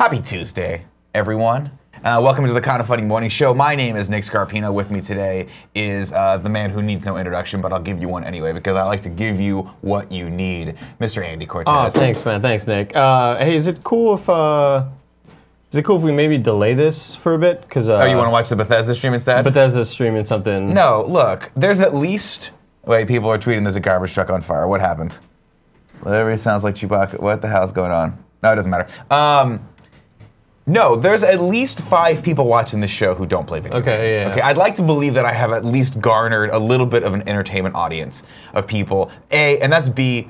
Happy Tuesday, everyone. Welcome to the Kind of Funny Morning Show. My name is Nick Scarpino. With me today is the man who needs no introduction, but I'll give you one anyway because I like to give you what you need, Mr. Andy Cortez. Oh, thanks, man. Thanks, Nick. Hey, is it cool if we maybe delay this for a bit? Cause oh, you want to watch the Bethesda stream instead? Bethesda's streaming something. No, look. There's at least. Wait, people are tweeting there's a garbage truck on fire. What happened? Everybody sounds like Chewbacca. What the hell's going on? No, it doesn't matter. No, there's at least 5 people watching this show who don't play video games. Yeah. Okay, I'd like to believe that I have at least garnered a little bit of an entertainment audience of people. A, and that's B.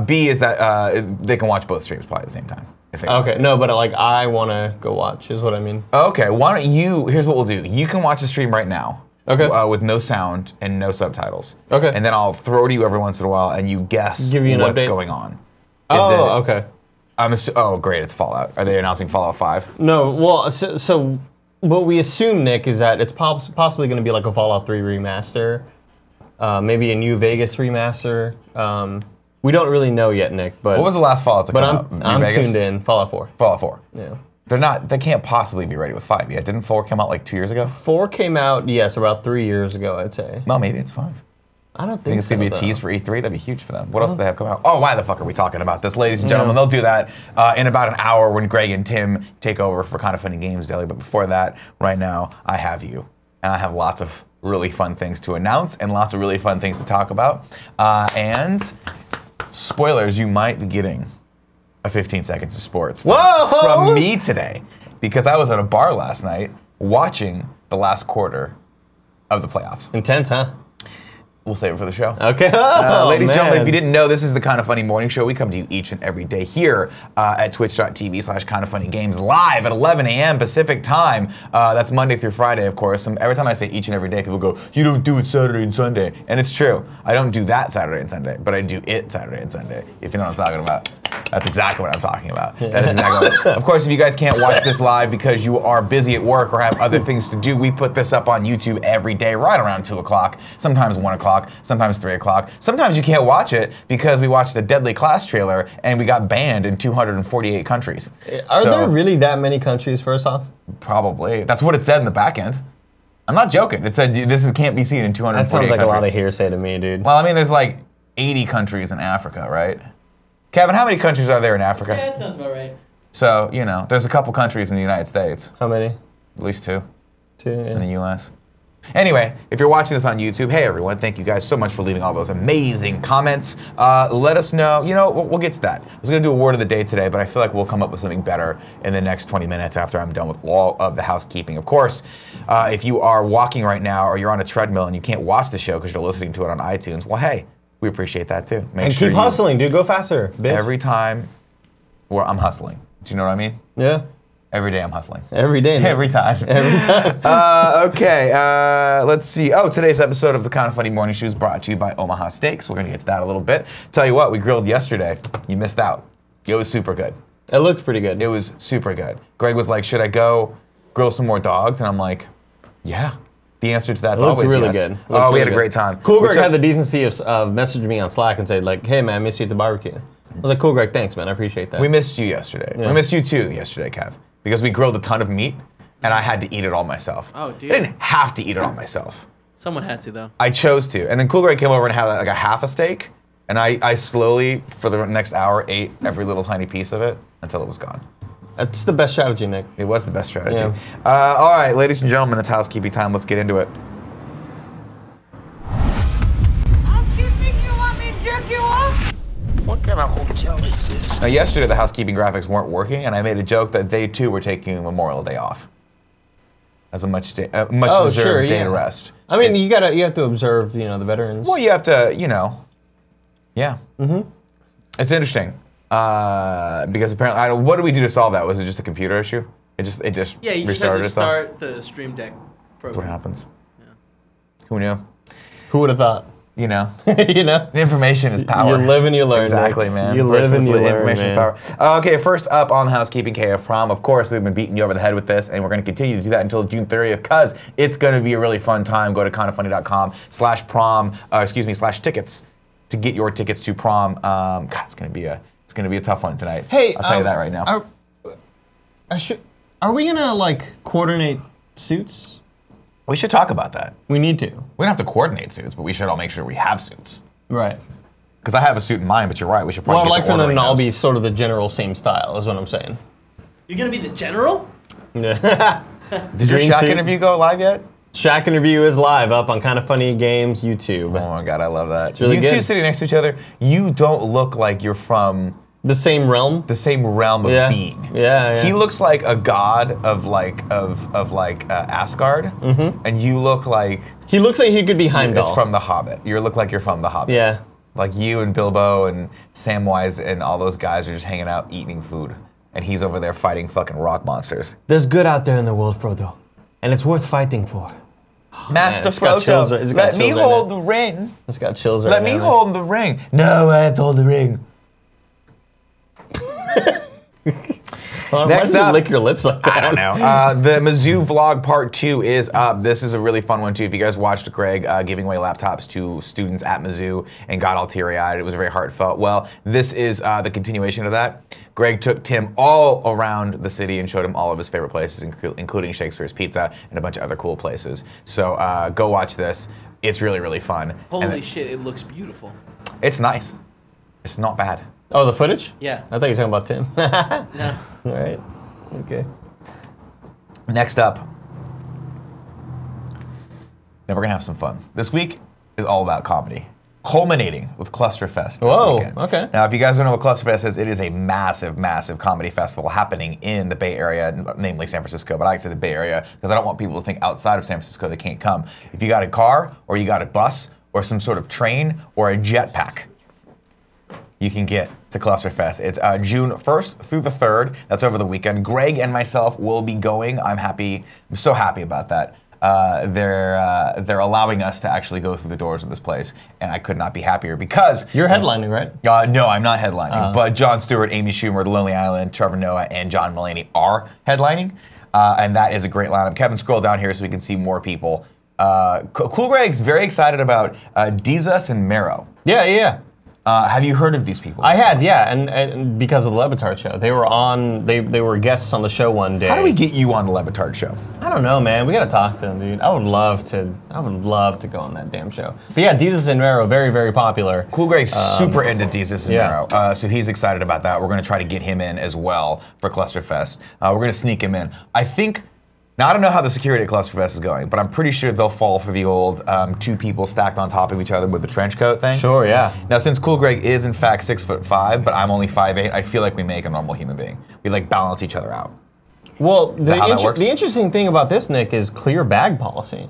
B is that they can watch both streams probably at the same time. If they want to. No, but like I want to go watch is what I mean. Okay, why don't you? Here's what we'll do. You can watch the stream right now. Okay. With no sound and no subtitles. Okay. And then I'll throw to you every once in a while, and you guess what's going on. Okay. Oh, great, it's Fallout. Are they announcing Fallout 5? No, well, so what we assume, Nick, is that it's possibly going to be like a Fallout 3 remaster, maybe a New Vegas remaster. We don't really know yet, Nick. But what was the last Fallout to come out? I'm tuned in. Fallout 4. Fallout 4. Yeah. They can't possibly be ready with 5 yet. Didn't 4 come out like 2 years ago? 4 came out, yes, about 3 years ago, I'd say. Well, maybe it's 5. I don't I think think it's going to be a tease for E3. That'd be huge for them. What else do they have come out? Oh, why the fuck are we talking about this? Ladies and gentlemen, they'll do that in about an hour when Greg and Tim take over for Kind of Funny Games Daily. But before that, right now, I have you. And I have lots of really fun things to announce and lots of really fun things to talk about. And spoilers, you might be getting a 15 seconds of sports from me today. Because I was at a bar last night watching the last quarter of the playoffs. Intense, huh? We'll save it for the show. Okay. Ladies and gentlemen, if you didn't know, this is the Kind of Funny Morning Show. We come to you each and every day here at twitch.tv/kindoffunnygames live at 11 a.m. Pacific time. That's Monday through Friday, of course. Every time I say each and every day, people go, you don't do it Saturday and Sunday. And it's true. I don't do that Saturday and Sunday, but I do it Saturday and Sunday, if you know what I'm talking about. That's exactly what I'm talking about. That is exactly Of course, if you guys can't watch this live because you are busy at work or have other things to do, we put this up on YouTube every day right around 2 o'clock, sometimes 1 o'clock, sometimes 3 o'clock. Sometimes you can't watch it because we watched the Deadly Class trailer and we got banned in 248 countries. Are there really that many countries, first off? Probably. That's what it said in the back end. I'm not joking. It said this can't be seen in 248 countries. That sounds like a lot of hearsay to me, dude. Well, I mean, there's like 80 countries in Africa, right? Kevin, how many countries are there in Africa? Yeah, that sounds about right. So, you know, there's a couple countries in the United States. How many? At least 2. 2, yeah. In the U.S. Anyway, if you're watching this on YouTube, hey everyone, thank you guys so much for leaving all those amazing comments. Let us know, you know, we'll get to that. I was gonna do a word of the day today, but I feel like we'll come up with something better in the next 20 minutes after I'm done with all of the housekeeping. Of course, if you are walking right now or you're on a treadmill and you can't watch the show because you're listening to it on iTunes, well, hey, we appreciate that too. And keep hustling, dude, go faster, bitch. Every time I'm hustling. Do you know what I mean? Yeah. Every day I'm hustling. Every day. Every time. Every time. Okay, let's see. Oh, today's episode of the Kind of Funny Morning Show is brought to you by Omaha Steaks. We're going to get to that a little bit. Tell you what, we grilled yesterday. You missed out. It was super good. It looked pretty good. It was super good. Greg was like, should I go grill some more dogs? And I'm like, yeah. The answer to that's always really yes. good. Oh, we had a great time. Cool Greg had the decency of messaging me on Slack and said like, hey man, I missed you at the barbecue. I was like, cool Greg, thanks man, I appreciate that. We missed you yesterday. Yeah. We missed you too yesterday, Kev. Because we grilled a ton of meat, and I had to eat it all myself. Oh, dude. I didn't have to eat it all myself. Someone had to, though. I chose to. And then Cool Greg came over and had like a half a steak, and I slowly, for the next hour, ate every little tiny piece of it until it was gone. That's the best strategy, Nick. It was the best strategy. Yeah. All right, ladies and gentlemen, it's housekeeping time. Let's get into it. Housekeeping, you want me to jerk you off? What kind of hotel is this? Now, yesterday, the housekeeping graphics weren't working, and I made a joke that they, too, were taking Memorial Day off. As a much-deserved day to rest. I mean, you have to observe, you know, the veterans. Well, you have to, you know, yeah. Mm-hmm. It's interesting, because apparently, what did we do to solve that? Was it just a computer issue? It just Yeah, you just had restarted to itself? start the Stream Deck program. That's what happens. Yeah. Who knew? Who would have thought? You know, you know, the information is power. You live and you learn. Exactly, Nick. man. You live and you learn, information man. is power. Okay, first up on housekeeping, KF Prom. Of course, we've been beating you over the head with this, and we're going to continue to do that until June 30th, because it's going to be a really fun time. Go to kindoffunny.com/prom/tickets to get your tickets to prom. God, it's going to be a tough one tonight. Hey, I'll tell you that right now. Are we gonna like coordinate suits? We should talk about that. We need to. We don't have to coordinate suits, but we should all make sure we have suits. Right. Because I have a suit in mind, but you're right. We should probably. Well, I'd get like to for them ordering to all those. be sort of the general same style, is what I'm saying. You're gonna be the general? Yeah. Did your green Shaq suit. interview go live yet? Shaq interview is live up on Kind of Funny Games YouTube. Oh my god, I love that. really you two good. sitting next to each other, you don't look like you're from The same realm. the same realm of Yeah. being. Yeah. He looks like a god of Asgard, and you look like He looks like he could be Heimdall. it's from The Hobbit. You look like you're from The Hobbit. Yeah. Like you and Bilbo and Samwise and all those guys are just hanging out eating food, and he's over there fighting fucking rock monsters. There's good out there in the world, Frodo, and it's worth fighting for. Master it's got chills- it's got let me chills right hold now. the ring. It's got chills right Let now. me hold the ring. No, I have to hold the ring. Why Next did you up- lick your lips like that? I don't know. The Mizzou vlog part 2 is up. This is a really fun one too. If you guys watched Greg giving away laptops to students at Mizzou and got all teary-eyed, it was very heartfelt. Well, this is the continuation of that. Greg took Tim all around the city and showed him all of his favorite places, including Shakespeare's Pizza and a bunch of other cool places. So go watch this. It's really, really fun. Holy shit, it looks beautiful. It's nice. It's not bad. Oh, the footage? Yeah. I thought you were talking about Tim. No. All right. Okay. Next up. Now we're gonna have some fun. This week is all about comedy, culminating with Clusterfest this Whoa, weekend. okay. Now, if you guys don't know what Clusterfest is, it is a massive, massive comedy festival happening in the Bay Area, namely San Francisco, but I like to say the Bay Area because I don't want people to think outside of San Francisco they can't come. If you got a car, or you got a bus, or some sort of train, or a jetpack, you can get to Clusterfest. It's June 1st through the 3rd. That's over the weekend. Greg and myself will be going. I'm so happy about that. They're allowing us to actually go through the doors of this place, and I could not be happier because You're headlining, right? no, I'm not headlining, but Jon Stewart, Amy Schumer, The Lonely Island, Trevor Noah, and John Mulaney are headlining, and that is a great lineup. Kevin, scroll down here so we can see more people. Cool Greg's very excited about Jesus and Mero. Yeah. Have you heard of these people? I had, yeah, and because of the Levitard show, they were on. They were guests on the show one day. How do we get you on the Levitard show? I don't know, man. We gotta talk to them, dude. I would love to go on that damn show. But yeah, Jesus and Mero, very, very popular. Cool Greg's super into Jesus and yeah. Mero, so he's excited about that. We're going to try to get him in as well for Clusterfest. We're going to sneak him in. I think. Now, I don't know how the security at Clusterfest is going, but I'm pretty sure they'll fall for the old 2 people stacked on top of each other with the trench coat thing. Sure, yeah. Now, since Cool Greg is in fact 6'5", but I'm only 5'8", I feel like we make a normal human being. We like balance each other out. Well, that how that works? the interesting thing about this, Nick, is clear bag policy.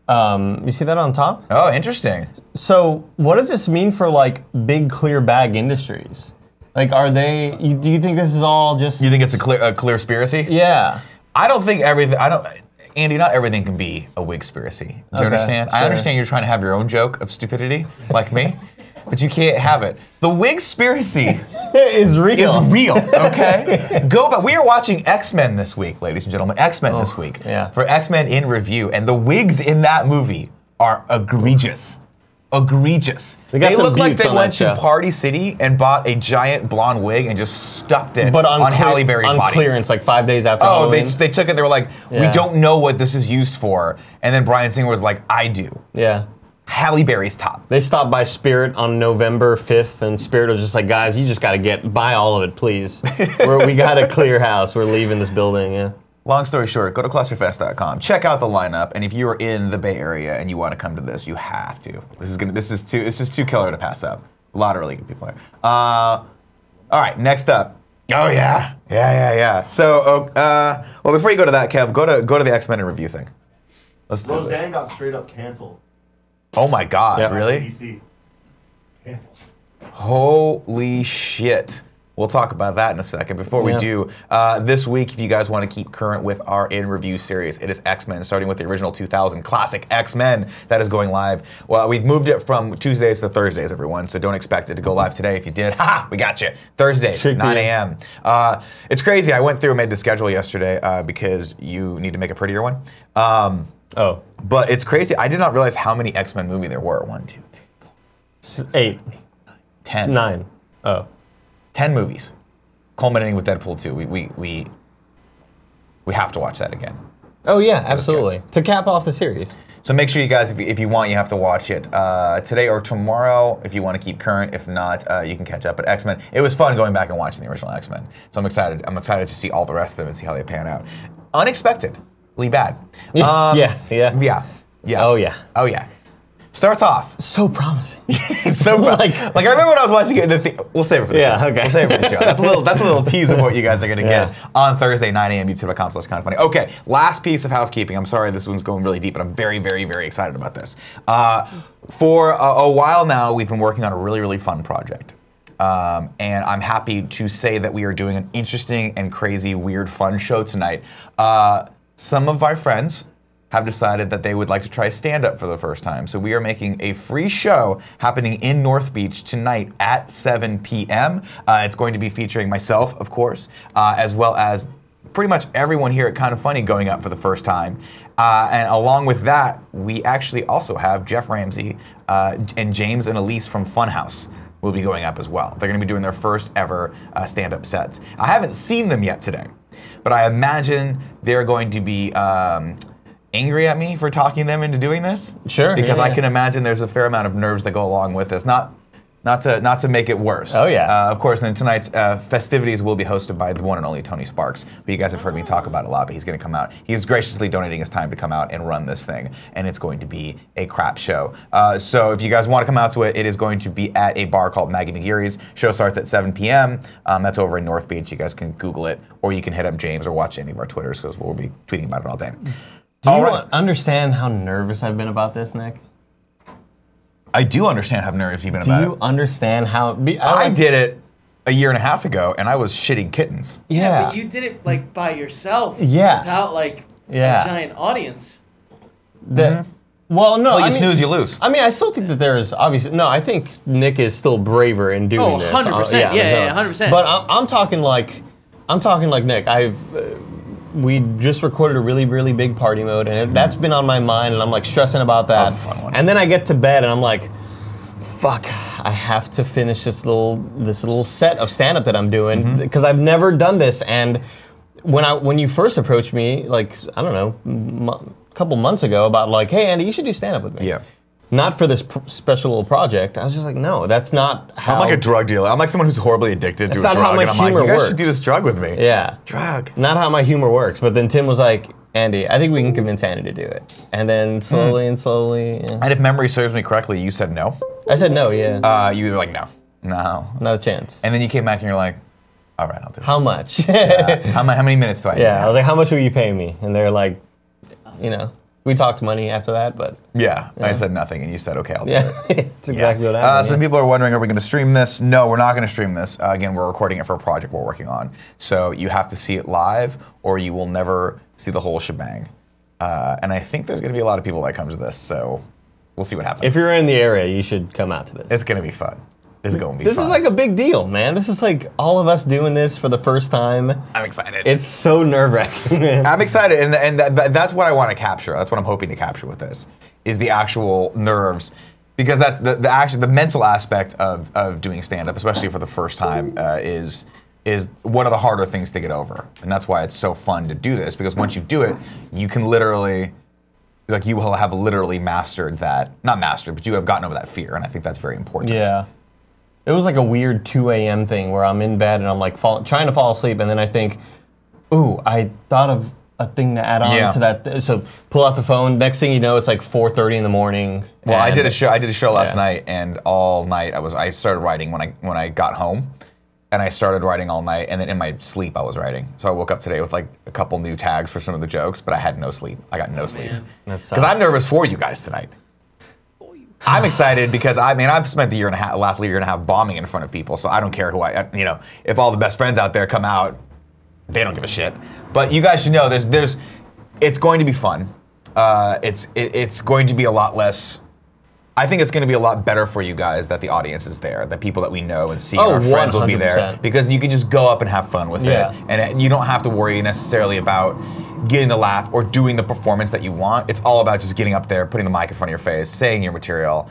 You see that on top? Oh, interesting. So, what does this mean for like big clear bag industries? Like, are they? Do you think this is all just? You think it's a clear conspiracy? Yeah. I don't think everything. Andy, not everything can be a wigspiracy. Do you Okay, understand? I sure. understand you're trying to have your own joke of stupidity, like me, but you can't have it. The wigspiracy is real. is real. Okay, go back. We are watching X-Men this week, ladies and gentlemen. X-Men this week. yeah. For X-Men in review, and the wigs in that movie are egregious. Egregious. They got some look like buttes they on went that to show. Party City and bought a giant blonde wig and just stuffed it But on Halle Berry's on body. clearance, like 5 days after Oh, Halloween. they took it. They were like, we Yeah. don't know what this is used for. And then Bryan Singer was like, I do. Yeah. Halle Berry's top. They stopped by Spirit on November 5th, and Spirit was just like, guys, you just got to buy all of it, please. We got a clear house. We're leaving this building, yeah. Long story short, go to clusterfest.com. Check out the lineup, and if you are in the Bay Area and you want to come to this, you have to. This is too killer to pass up. A lot of really good people there. All right, next up. Oh yeah. So, well, before you go to that, Kev, go to the X-Men and review thing. Let's do this. Roseanne got straight up canceled. Oh my God, Yep. really? DC. Canceled. Holy shit. We'll talk about that in a second. Before we Yeah. do, this week, if you guys want to keep current with our in-review series, it is X-Men, starting with the original 2000 classic X-Men that is going live. Well, we've moved it from Tuesdays to Thursdays, everyone, so don't expect it to go live today. If you did, haha, we got you. Thursday, Tricked 9 you. a.m. It's crazy. I went through and made the schedule yesterday because you need to make a prettier one. Oh. But it's crazy. I did not realize how many X-Men movies there were. 1, 2, 3, 8. 10. 9. Oh. 10 movies, culminating with Deadpool 2. We We have to watch that again. Oh yeah, absolutely. To cap off the series. So make sure you guys, if you want, you have to watch it today or tomorrow if you want to keep current. If not, you can catch up at X-Men. It was fun going back and watching the original X-Men. So I'm excited. I'm excited to see all the rest of them and see how they pan out. Unexpectedly bad. Yeah. Oh yeah. Starts off. So promising. So like I remember when I was watching it in the we'll save it for the show. Okay. We'll save it for the show. That's a little tease of what you guys are gonna get on Thursday, 9 a.m. YouTube.com/kindoffunny. Okay, last piece of housekeeping. I'm sorry this one's going really deep, but I'm very, very, very excited about this. For a while now, we've been working on a really, really fun project. And I'm happy to say that we are doing an interesting and crazy, weird, fun show tonight. Some of our friends have decided that they would like to try stand-up for the first time. So we are making a free show happening in North Beach tonight at 7 p.m. It's going to be featuring myself, of course, as well as pretty much everyone here at Kind of Funny going up for the first time. And along with that, we actually also have Jeff Ramsey and James and Elise from Funhouse will be going up as well. They're going to be doing their first ever stand-up sets. I haven't seen them yet today, but I imagine they're going to be angry at me for talking them into doing this. Sure. Because I can imagine there's a fair amount of nerves that go along with this. Not to make it worse. Oh yeah. Of course, then tonight's festivities will be hosted by the one and only Tony Sparks, who you guys have heard me talk about a lot, but he's going to come out. He's graciously donating his time to come out and run this thing, and it's going to be a crap show. So if you guys want to come out to it, it is going to be at a bar called Maggie McGeary's. Show starts at 7 p.m. That's over in North Beach. You guys can Google it, or you can hit up James or watch any of our Twitters, because we'll be tweeting about it all day. Do you understand how nervous I've been about this, Nick? I do understand how nervous you've been about it. Do you understand how... I did it a year and a half ago, and I was shitting kittens. Yeah, but you did it like by yourself. Yeah. Without like a giant audience. Well, no. Well, you snooze, you lose. I mean, I still think that there's obviously... No, I think Nick is still braver in doing this. 100%. Yeah, 100%. But I'm talking like Nick. We just recorded a really, really big party mode, and that's been on my mind, and I'm like stressing about that. That was a fun one. And then I get to bed, and I'm like, fuck, I have to finish this little set of stand-up that I'm doing, because I've never done this. And when you first approached me, like, I don't know, a couple months ago, about like, hey, Andy, you should do stand-up with me. Yeah. Not for this special little project. I was just like, no, that's not how... I'm like a drug dealer. I'm like someone who's horribly addicted to a drug. That's not how my and I'm humor like, you guys works. should do this drug with me. Yeah. Drug. Not how my humor works. But then Tim was like, Andy, I think we can convince Andy to do it. And then slowly and slowly... Yeah. And if memory serves me correctly, you said no? I said no, yeah. You were like, no. No. Not a chance. And then you came back and you're like, all right, I'll do it. How much? How many minutes do I need to Yeah, I have? was like, how much will you pay me? And they're like, you know... We talked money after that, but... Yeah, I said nothing, and you said, okay, I'll do Yeah, it. it's exactly what happened. Some people are wondering, are we going to stream this? No, we're not going to stream this. Again, we're recording it for a project we're working on. So you have to see it live, or you will never see the whole shebang. And I think there's going to be a lot of people that come to this, so we'll see what happens. If you're in the area, you should come out to this. It's going to be fun. It's going to be This fun. is like a big deal, man. This is like all of us doing this for the first time. I'm excited. It's so nerve-wracking, man. I'm excited, and that's what I want to capture. That's what I'm hoping to capture with this, is the actual nerves, because that the mental aspect of doing stand-up, especially for the first time, is one of the harder things to get over, and that's why it's so fun to do this. Because once you do it, you can literally, like, you will have literally mastered that. Not mastered, but you have gotten over that fear, and I think that's very important. Yeah. It was like a weird 2 a.m. thing where I'm in bed and I'm like trying to fall asleep, and then I think, ooh, I thought of a thing to add on to that. So pull out the phone. Next thing you know, it's like 4:30 in the morning. Well, I did a show last night, and all night I started writing when I got home, and I started writing all night, and then in my sleep I was writing. So I woke up today with like a couple new tags for some of the jokes, but I had no sleep. I got no sleep because I'm nervous for you guys tonight. I'm excited because I've spent the last year and a half bombing in front of people, so I don't care who if all the best friends out there come out, they don't give a shit. But you guys should know it's going to be fun. It's going to be a lot less. I think it's going to be a lot better for you guys that the audience is there, the people that we know and see, our friends will be there, 100%. because you can just go up and have fun with it, and you don't have to worry necessarily about getting the laugh or doing the performance that you want. It's all about just getting up there, putting the mic in front of your face, saying your material,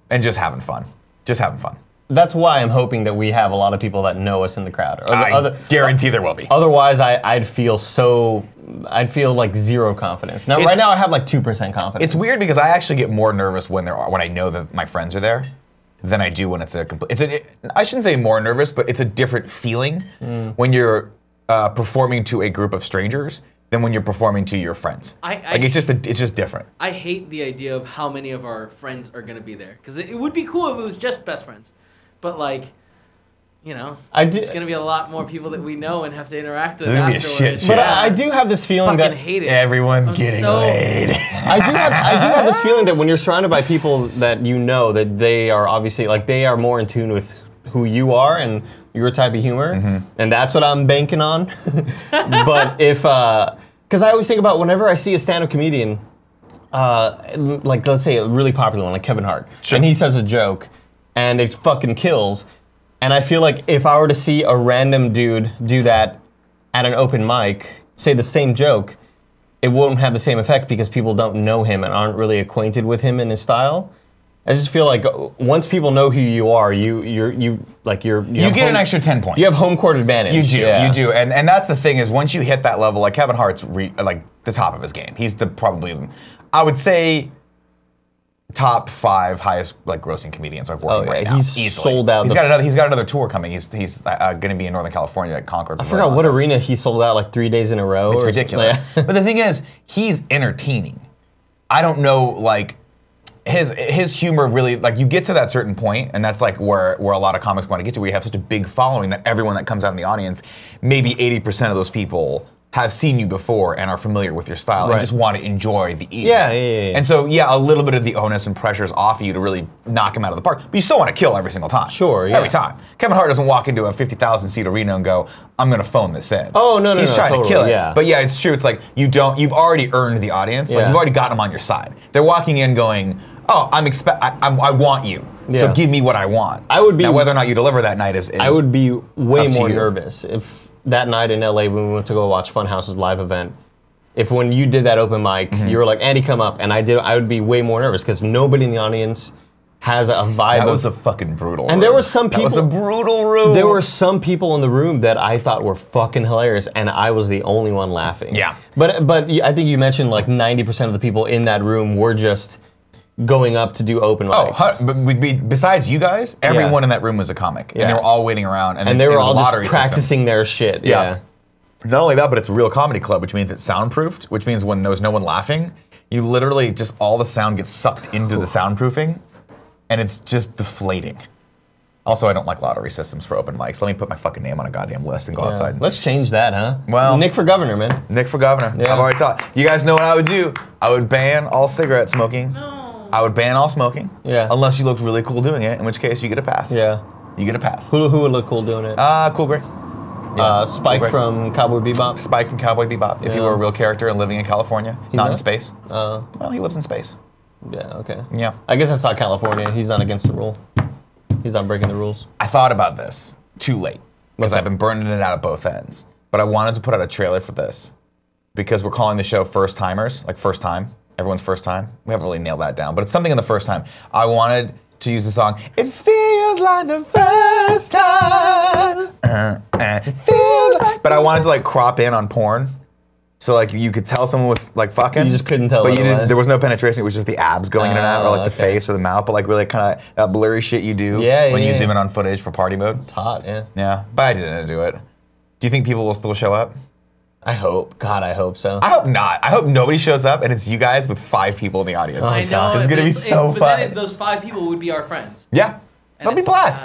and just having fun. Just having fun. That's why I'm hoping that we have a lot of people that know us in the crowd. I guarantee there will be. Otherwise, I'd feel so I'd feel like zero confidence. Now, right now, I have like 2% confidence. It's weird because I actually get more nervous when I know that my friends are there than I do when it's a complete. I shouldn't say more nervous, but it's a different feeling when you're performing to a group of strangers than when you're performing to your friends. It's just different. I hate the idea of how many of our friends are gonna be there because it would be cool if it was just best friends, but like. You know, there's going to be a lot more people that we know and have to interact with afterwards. But I do have this feeling that hate it. Everyone's getting laid. I do have this feeling that when you're surrounded by people that you know, that they are obviously, like, they are more in tune with who you are and your type of humor, and that's what I'm banking on. But if, because I always think about whenever I see a stand-up comedian, like, let's say a really popular one, like Kevin Hart, and he says a joke, and it fucking kills. And I feel like if I were to see a random dude do that at an open mic, say the same joke, it won't have the same effect because people don't know him and aren't really acquainted with him and his style. I just feel like once people know who you are, you get an extra 10 points. You have home court advantage. You do, and that's the thing is once you hit that level, like Kevin Hart's like the top of his game. He's probably, I would say, top 5 highest like grossing comedians like working right now. He's easily. sold out. He's got another tour coming. He's going to be in Northern California at Concord. I forgot what arena he sold out like 3 days in a row. It's ridiculous. But the thing is, he's entertaining. I don't know, like his humor really, like you get to that certain point, and that's like where a lot of comics want to get to, where you have such a big following that everyone that comes out in the audience, maybe 80% of those people have seen you before and are familiar with your style and just want to enjoy the evening. Yeah. And so, a little bit of the onus and pressures off of you to really knock him out of the park, but you still want to kill every single time. Sure, yeah. Every time. Kevin Hart doesn't walk into a 50,000 seat arena and go, I'm going to phone this in. Oh, no, He's trying to kill it. Yeah. But it's true. It's like you've already earned the audience. Like you've already got them on your side. They're walking in going, oh, I want you. So give me what I want. I would be, now, whether or not you deliver that night is I would be way more nervous if that night in LA when we went to go watch Funhouse's live event, if when you did that open mic, you were like, Andy, come up, and I would be way more nervous because nobody in the audience has a vibe. That was a fucking brutal room. And there were some people. That was a brutal room. There were some people in the room that I thought were fucking hilarious, and I was the only one laughing. Yeah. But I think you mentioned like 90% of the people in that room were just going up to do open mics. Oh, but besides you guys, everyone in that room was a comic, and they were all waiting around, and they were all just practicing system. Their shit. Yeah. Not only that, but it's a real comedy club, which means it's soundproofed, which means when there's no one laughing, you literally just all the sound gets sucked into the soundproofing, and it's just deflating. Also, I don't like lottery systems for open mics. Let me put my fucking name on a goddamn list and go outside. Let's change that, huh? Well, Nick for governor, man. Nick for governor. I've already taught. You guys know what I would do? I would ban all cigarette smoking. No. I would ban all smoking. Yeah. Unless you looked really cool doing it, in which case you get a pass. Yeah. You get a pass. Who would look cool doing it? Cool Greg. Yeah. Spike Cool from Cowboy Bebop. Spike from Cowboy Bebop. If he were a real character and living in California, not in space. Well, he lives in space. Yeah. Okay. Yeah. I guess that's not California. He's not against the rule. He's not breaking the rules. I thought about this too late because I've been burning it out at both ends. But I wanted to put out a trailer for this because we're calling the show First Timers, like first time. Everyone's first time. We haven't really nailed that down, but it's something in the first time. I wanted to use the song, It Feels Like the First Time. It feels like. But I wanted to like crop in on porn. So like you could tell someone was like fucking. You just couldn't tell. But there was no penetration. It was just the abs going in and out, or like the face or the mouth. But like really kind of that blurry shit you do when you zoom in on footage for party mode. It's hot, yeah. Yeah, but I didn't do it. Do you think people will still show up? I hope. God, I hope so. I hope not. I hope nobody shows up and it's you guys with 5 people in the audience. I know. It's gonna be so fun. Then those 5 people would be our friends. Yeah, they'll be blessed.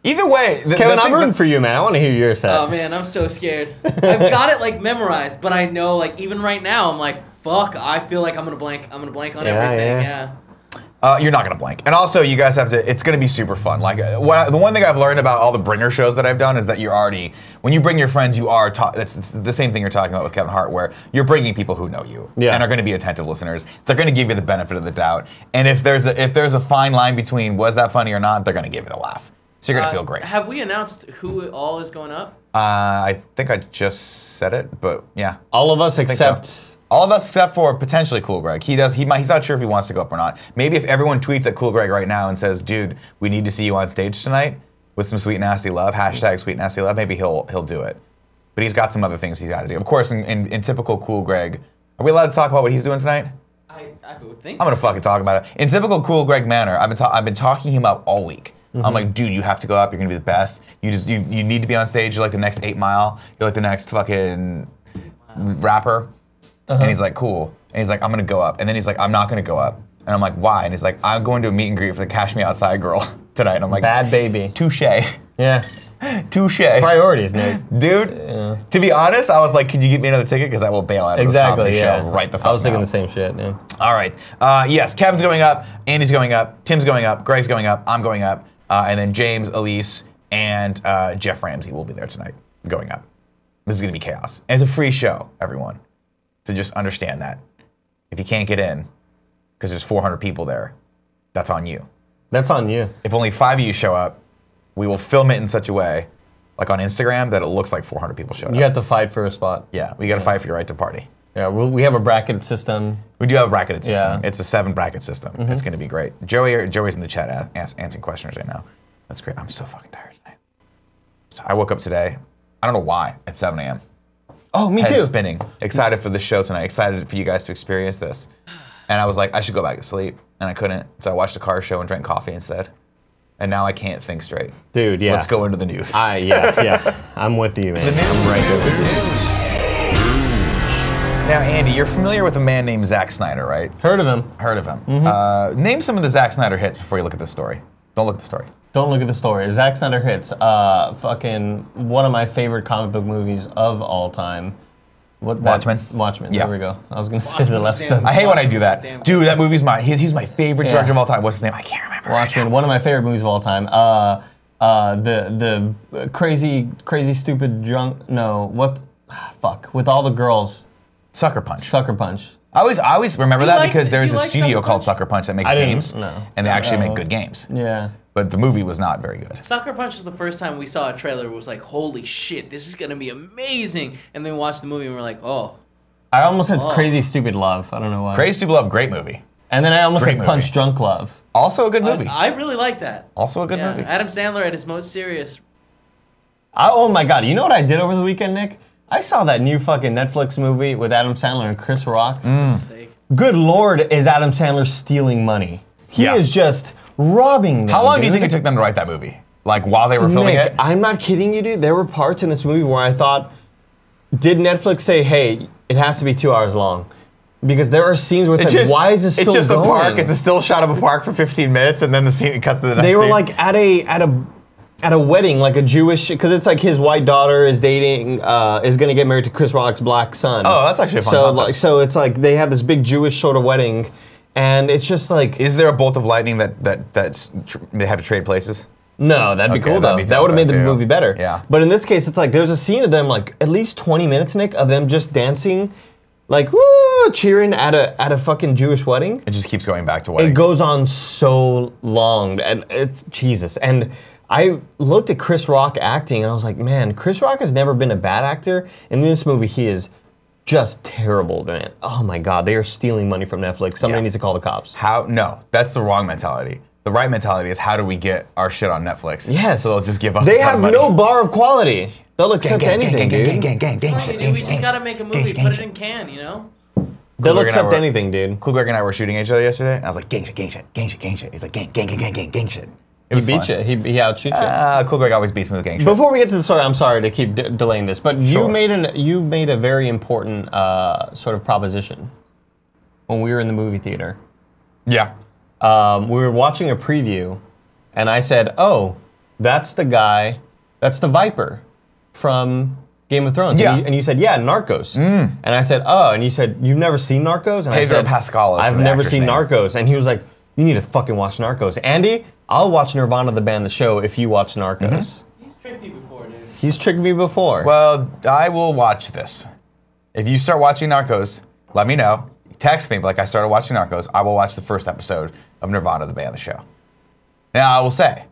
Either way, Kevin, I'm rooting for you, man. I want to hear your set. Oh man, I'm so scared. I've got it like memorized, but I know like even right now, I'm like, fuck. I feel like I'm gonna blank. I'm gonna blank on everything. Yeah. You're not gonna blank, and also you guys have to. It's gonna be super fun. Like the one thing I've learned about all the bringer shows that I've done is that you're already, when you bring your friends, you are. It's the same thing you're talking about with Kevin Hart, where you're bringing people who know you and are going to be attentive listeners. They're going to give you the benefit of the doubt, and if there's a fine line between was that funny or not, they're going to give you the laugh. So you're going to feel great. Have we announced who all is going up? I think I just said it, but yeah. All of us except. All of us except for potentially Cool Greg. He's not sure if he wants to go up or not. Maybe if everyone tweets at Cool Greg right now and says, dude, we need to see you on stage tonight with some sweet nasty love, hashtag sweet nasty love, maybe he'll do it. but he's got some other things he's got to do. Of course, in typical cool Greg, are we allowed to talk about what he's doing tonight? I would think. I'm gonna fucking talk about it. In typical cool Greg manner, I've been talking him up all week. I'm like, dude, you have to go up. You're gonna be the best. You need to be on stage. You're like the next 8 Mile. You're like the next fucking rapper. And he's like, cool. And he's like, I'm gonna go up. And then he's like, I'm not gonna go up. And I'm like, why? And he's like, I'm going to a meet and greet for the Cash Me Outside girl tonight. And I'm like, bad baby. Touche. Yeah. Touche. Priorities, Nick. Dude, to be honest, I was like, could you get me another ticket? Because I will bail out of this comedy show right the fuck I was thinking now. the same shit, yeah. All right. Yes, Kevin's going up, Andy's going up, Tim's going up, Greg's going up, I'm going up, and then James, Elise, and Jeff Ramsey will be there tonight going up. This is going to be chaos. And it's a free show, everyone. So just understand that. If you can't get in, because there's 400 people there, that's on you. That's on you. If only 5 of you show up, we will film it in such a way, like on Instagram, that it looks like 400 people showed up. You have to fight for a spot. Yeah, we got to fight for your right to party. Yeah, we have a bracket system. We do have a bracketed system. Yeah. It's a 7 bracket system. It's going to be great. Joey's in the chat answering questions right now. That's great. I'm so fucking tired tonight. So I woke up today, I don't know why, at 7 a.m. Oh, me Head too. spinning. Excited for the show tonight. Excited for you guys to experience this. And I was like, I should go back to sleep. And I couldn't. So I watched a car show and drank coffee instead. And now I can't think straight. Dude, yeah. Let's go into the news. Yeah. I'm with you, man. I'm right there with you. Now, Andy, you're familiar with a man named Zack Snyder, right? Heard of him. Heard of him. Name some of the Zack Snyder hits before you look at the story. Don't look at the story. Don't look at the story. Zack Snyder hits. Fucking one of my favorite comic book movies of all time. Watchmen. Watchmen. Yeah. There we go. I was gonna say the left stuff. I hate when I do that. Dude, that movie's he's my favorite director of all time. What's his name? I can't remember. Watchmen, one of my favorite movies of all time. The crazy stupid drunk. No, what? Fuck. With all the girls. Sucker Punch. Sucker Punch. I always remember that because do there's you a like studio Sucker called Punch? Sucker Punch that makes games, and they actually make good games. Yeah. But the movie was not very good. Sucker Punch was the first time we saw a trailer. It was like, holy shit, this is gonna be amazing. And then we watched the movie and we're like, oh. I almost had Crazy Stupid Love. I don't know why. Crazy Stupid Love, great movie. And then I almost Great had Punch movie. Drunk Love. Also a good movie. I really like that. Also a good Yeah, movie. Adam Sandler at his most serious. Oh my God! You know what I did over the weekend, Nick? I saw that new fucking Netflix movie with Adam Sandler and Chris Rock. Mistake. Good Lord, is Adam Sandler stealing money? He Yeah. is just robbing them. How long do you dude. think it took them to write that movie? Like while they were filming Nick, it? I'm not kidding you, dude. There were parts in this movie where I thought, did Netflix say, hey, it has to be 2 hours long? Because there are scenes where it's like, why is this still It's just going? a park. It's a still shot of a park for 15 minutes, and then the scene cuts to the next They were scene. like at a wedding, like a Jewish, because it's like his white daughter is dating, is gonna get married to Chris Rock's black son. Oh, that's actually a fun so concept. so it's like they have this big Jewish sort of wedding, and it's just like Is there a bolt of lightning that's they have to trade places? no, that'd be Okay, cool that'd though. be That would have made dope, the too. movie better. Yeah. But in this case, it's like there's a scene of them like at least 20 minutes, Nick, of them just dancing, like woo, cheering at a fucking Jewish wedding. It just keeps going back to weddings. It goes on so long, and it's Jesus. And I looked at Chris Rock acting, and I was like, man, Chris Rock has never been a bad actor. In this movie, he is just terrible, man. Oh my God, they are stealing money from Netflix. Somebody needs to call the cops. No, that's the wrong mentality. The right mentality is how do we get our shit on Netflix? Yes. So they'll just give us. They a ton have of money. no bar of quality. They'll accept anything, dude. Gang Dude, shit. we just gotta make a movie, put it in can, you know? They'll Greg and I accept were- anything, dude. Cool Greg and I were shooting each other yesterday, and I was like, gang shit. He's like, gang shit. It He was beat fun. you. He outshoots you. Cool Greg always beats me with gang shit. Before we get to the story, I'm sorry to keep delaying this, but Sure. you made a very important sort of proposition when we were in the movie theater. Yeah. We were watching a preview, and I said, "Oh, that's the guy, that's the Viper from Game of Thrones." Yeah. And you said, "Yeah, Narcos." And I said, "Oh," and you said, "You've never seen Narcos?" And I Pedro said, Pascal is "I've the never actor's seen name. Narcos." And he was like, "You need to fucking watch Narcos." Andy, I'll watch Nirvana the band the show if you watch Narcos. He's tricked you before, dude. He's tricked me before. Well, I will watch this. If you start watching Narcos, let me know. Text me, like I started watching Narcos. I will watch the first episode of Nirvana the band the show. Now I will say,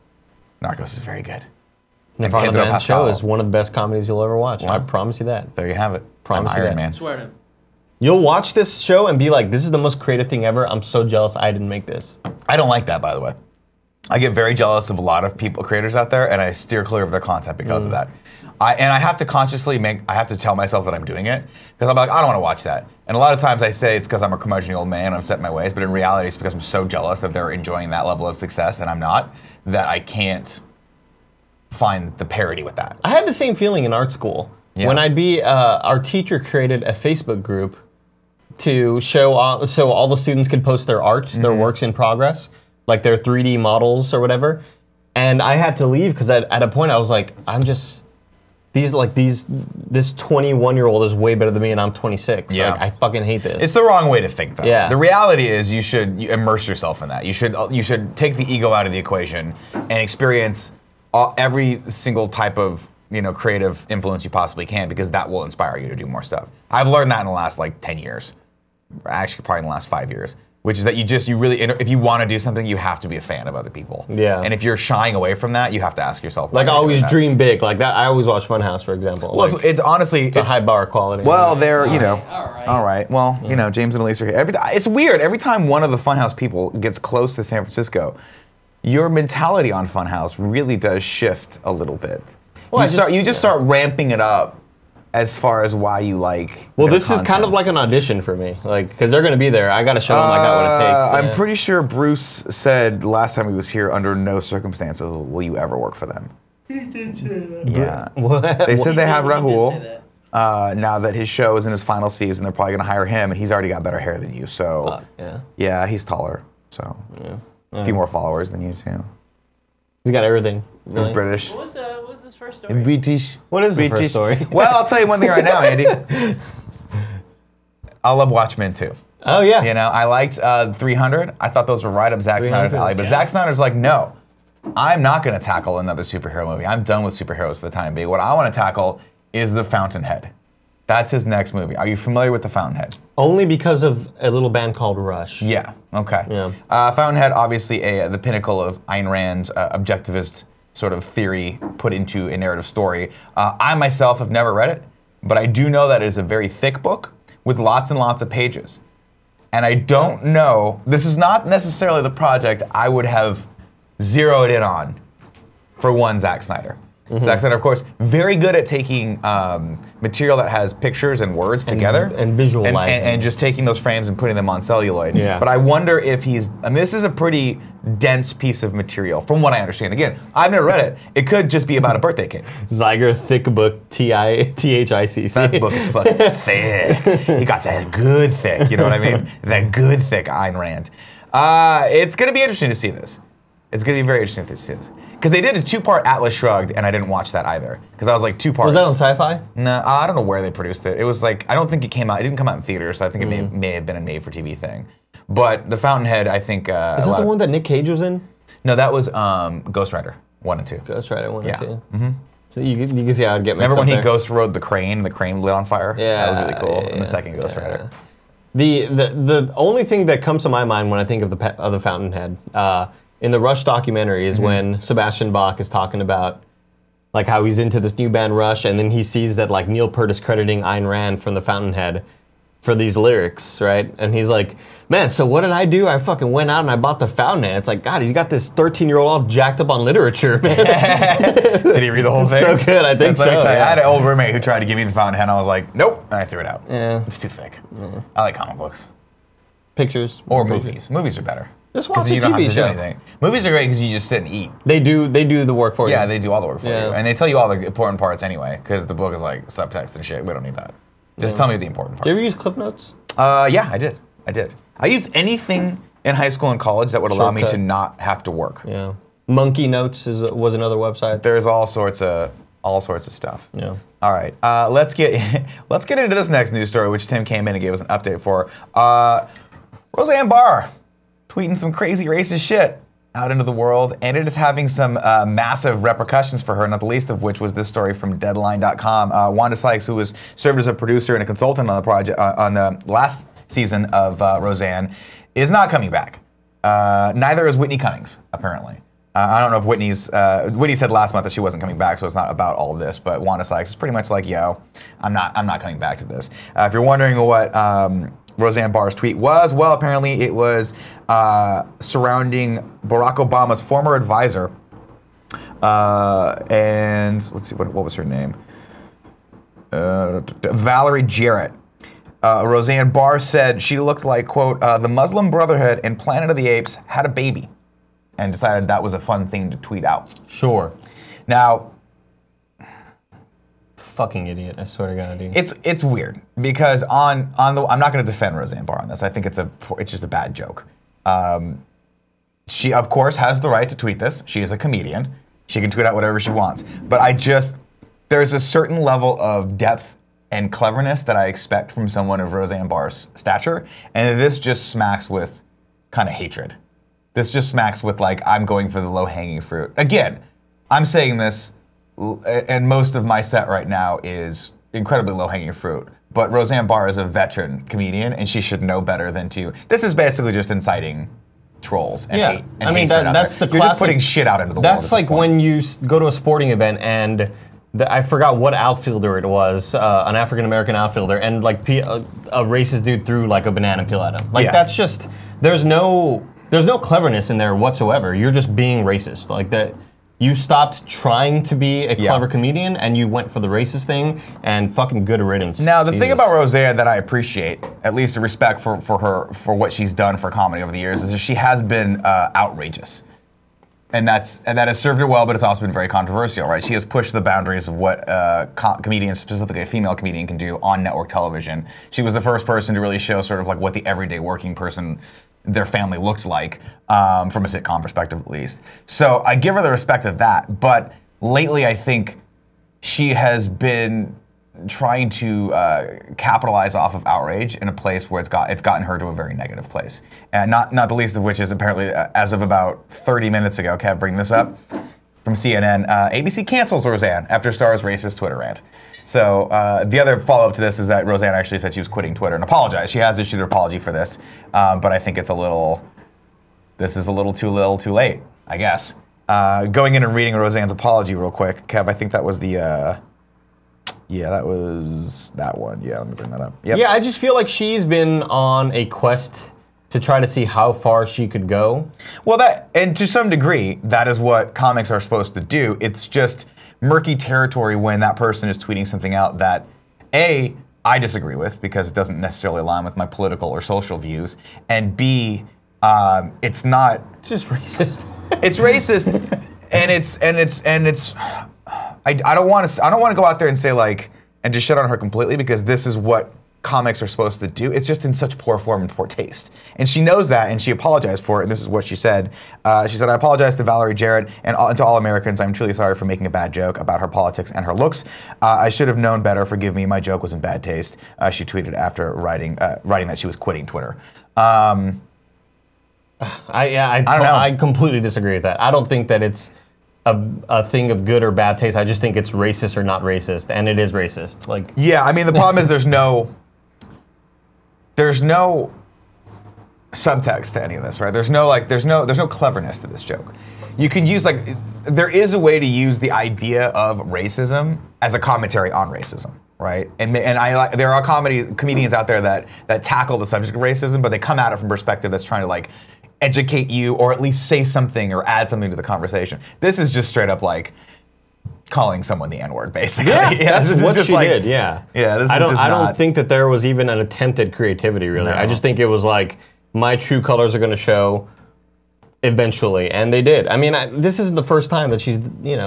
Narcos is very good. Nirvana the Pedro band Pascal. show is one of the best comedies you'll ever watch. Wow. I promise you that. There you have it. Promise I'm you Iron that. Man. Swear to him. You'll watch this show and be like, "This is the most creative thing ever. I'm so jealous I didn't make this." I don't like that, by the way. I get very jealous of a lot of creators out there, and I steer clear of their content because of that. I have to consciously I have to tell myself that I'm doing it, because I'm like, I don't want to watch that. And a lot of times I say it's because I'm a curmudgeon old man, I'm set in my ways, but in reality it's because I'm so jealous that they're enjoying that level of success and I'm not, that I can't find the parity with that. I had the same feeling in art school. Yeah. When I'd be, our teacher created a Facebook group to show, so all the students could post their art, their works in progress, like their 3D models or whatever. And I had to leave because at a point I was like, this 21-year-old is way better than me and I'm 26. Yeah. Like, I fucking hate this. It's the wrong way to think, though. Yeah. The reality is you should immerse yourself in that. You should take the ego out of the equation and experience every single type of creative influence you possibly can, because that will inspire you to do more stuff. I've learned that in the last 10 years. Actually, probably in the last 5 years. Which is that you really, if you want to do something, you have to be a fan of other people. Yeah. And if you're shying away from that, you have to ask yourself. Like, always dream big. Like that. I always watch Funhouse, for example. Well, it's honestly it's a high bar quality. Well, they're all right. Well, James and Elise are here. It's weird. Every time one of the Funhouse people gets close to San Francisco, your mentality on Funhouse really does shift a little bit. Well, you just start ramping it up. As far as why you like. Well, this is kind of like an audition for me, because they're going to be there. I got to show them I got what it takes. I'm pretty sure Bruce said last time he was here, under no circumstances will you ever work for them. He did say that. Yeah. What? They said they have Rahul. That. Now that his show is in his final season, they're probably going to hire him, and he's already got better hair than you. So yeah, he's taller. So a few more followers than you too. He's got everything. He's British. What was this first story? British. What is the first story? Well, I'll tell you one thing right now, Andy. I love Watchmen too. Oh yeah. I liked 300. I thought those were right up Zack Snyder's alley. But Zack Snyder's like, no, I'm not going to tackle another superhero movie. I'm done with superheroes for the time being. What I want to tackle is the Fountainhead. That's his next movie. Are you familiar with the Fountainhead? Only because of a little band called Rush. Yeah. Okay. Yeah. Fountainhead, obviously the pinnacle of Ayn Rand's objectivist sort of theory put into a narrative story. I myself have never read it, but I do know that it is a very thick book with lots and lots of pages. And I don't know, this is not necessarily the project I would have zeroed in on for one Zack Snyder. Zack Snyder, of course, very good at taking material that has pictures and words together. And visualizing. And just taking those frames and putting them on celluloid. Yeah. But I wonder if this is a pretty dense piece of material, from what I understand. Again, I've never read it. It could just be about a birthday cake. Zyger thick book, THICC. That book is fucking thick. He got that good thick, you know what I mean? That good thick Ayn Rand. It's going to be interesting to see this. It's going to be very interesting to see this. Because they did a 2-part Atlas Shrugged, and I didn't watch that either. Because I was like, 2 parts. Was that on Sci-Fi? No, I don't know where they produced it. It was like, I don't think it came out. It didn't come out in theaters, so I think it may have been a made-for-TV thing. But The Fountainhead, I think. Is that the one that Nick Cage was in? No, that was Ghost Rider 1 and 2. Ghost Rider 1 and 2. Mm-hmm. So you can see how I'd get mixed Remember when up he there. ghost rode the crane and the crane lit on fire? Yeah. That was really cool. In the second Ghost Rider. The only thing that comes to my mind when I think of the Fountainhead, in the Rush documentary, is when Sebastian Bach is talking about like how he's into this new band Rush, and then he sees that like Neil Peart is crediting Ayn Rand from the Fountainhead for these lyrics, right? And he's like, man, so what did I do? I fucking went out and I bought the Fountainhead. It's like, God, he's got this 13-year-old all jacked up on literature, man. Did he read the whole thing? So good, I think so. I had an old roommate who tried to give me the Fountainhead, and I was like, nope, and I threw it out. Yeah. It's too thick. I like comic books. Pictures. Or movies. Movies are better. Just watch a you don't TV have to show. do anything. Movies are great because you just sit and eat. They do the work for you. Yeah, they do all the work for you. Yeah. And they tell you all the important parts anyway, because the book is like subtext and shit. We don't need that. Just tell me the important parts. Did you ever use Cliff Notes? Yeah, I did. I used anything in high school and college that would allow me Shortcut. to not have to work. Yeah. Monkey Notes was another website. There's all sorts of stuff. Yeah. All right, let's get into this next news story, which Tim came in and gave us an update for. Roseanne Barr tweeting some crazy racist shit out into the world, and it is having some massive repercussions for her, not the least of which was this story from Deadline.com. Wanda Sykes, who was served as a producer and a consultant on the project on the last season of Roseanne, is not coming back. Neither is Whitney Cummings, apparently. I don't know if Whitney said last month that she wasn't coming back, so it's not about all of this. But Wanda Sykes is pretty much like, yo, I'm not coming back to this. If you're wondering what Roseanne Barr's tweet was? Well, apparently it was surrounding Barack Obama's former advisor. And let's see, what was her name? Valerie Jarrett. Roseanne Barr said she looked like, quote, the Muslim Brotherhood and Planet of the Apes had a baby, and decided that was a fun thing to tweet out. Sure. Now, fucking idiot, I swear to God, dude. It's weird because I'm not going to defend Roseanne Barr on this. I think it's just a bad joke. She of course has the right to tweet this. She is a comedian. She can tweet out whatever she wants. But there's a certain level of depth and cleverness that I expect from someone of Roseanne Barr's stature, and this just smacks with kind of hatred. This just smacks with like, I'm going for the low-hanging fruit. Again, I'm saying this, and most of my set right now is incredibly low-hanging fruit. But Roseanne Barr is a veteran comedian, and she should know better than to. This is basically just inciting trolls and hate. And I mean, that's the classic. You're just putting shit out into the world. That's like when you go to a sporting event and I forgot what outfielder it was, an African American outfielder, and like a racist dude threw like a banana peel at him. Like that's just there's no cleverness in there whatsoever. You're just being racist. Like that. You stopped trying to be a clever comedian and you went for the racist thing, and fucking good riddance. Now, the thing about Roseanne that I appreciate, at least the respect for her, for what she's done for comedy over the years, is that she has been outrageous. And that has served her well, but it's also been very controversial, right? She has pushed the boundaries of what comedians, specifically a female comedian, can do on network television. She was the first person to really show sort of like what the everyday working person, their family looked like, from a sitcom perspective at least. So I give her the respect of that, but lately I think she has been trying to capitalize off of outrage in a place where it's gotten her to a very negative place. And not the least of which is apparently, as of about 30 minutes ago, Kev, bring this up, from CNN, ABC cancels Roseanne after Star's racist Twitter rant. So the other follow-up to this is that Roseanne actually said she was quitting Twitter and apologized. She has issued an apology for this, but I think this is a little too late, I guess. Going in and reading Roseanne's apology real quick, Kev, I think that was that was that one. Yeah, let me bring that up. Yep. Yeah, I just feel like she's been on a quest to try to see how far she could go. Well, and to some degree, that is what comics are supposed to do. It's just murky territory when that person is tweeting something out that, A, I disagree with because it doesn't necessarily align with my political or social views, and B, it's not. It's just racist. It's racist, and it's. I don't want to go out there and say like and just shit on her completely because this is what comics are supposed to do. It's just in such poor form and poor taste. And she knows that, and she apologized for it, and this is what she said. She said, I apologize to Valerie Jarrett and to all Americans. I'm truly sorry for making a bad joke about her politics and her looks. I should have known better. Forgive me. My joke was in bad taste. She tweeted after writing that she was quitting Twitter. I completely disagree with that. I don't think that it's a thing of good or bad taste. I just think it's racist or not racist, and it is racist. Like, yeah, I mean the problem is there's no subtext to any of this, right? There's no cleverness to this joke. You can use there is a way to use the idea of racism as a commentary on racism, right? And there are comedians out there that tackle the subject of racism, but they come at it from a perspective that's trying to educate you or at least say something or add something to the conversation. This is just straight up calling someone the N-word, basically. Yeah, that's what she did. Yeah. Yeah. I don't think that there was even an attempt at creativity, really. No. I just think it was my true colors are going to show eventually, and they did. I mean, this isn't the first time that she's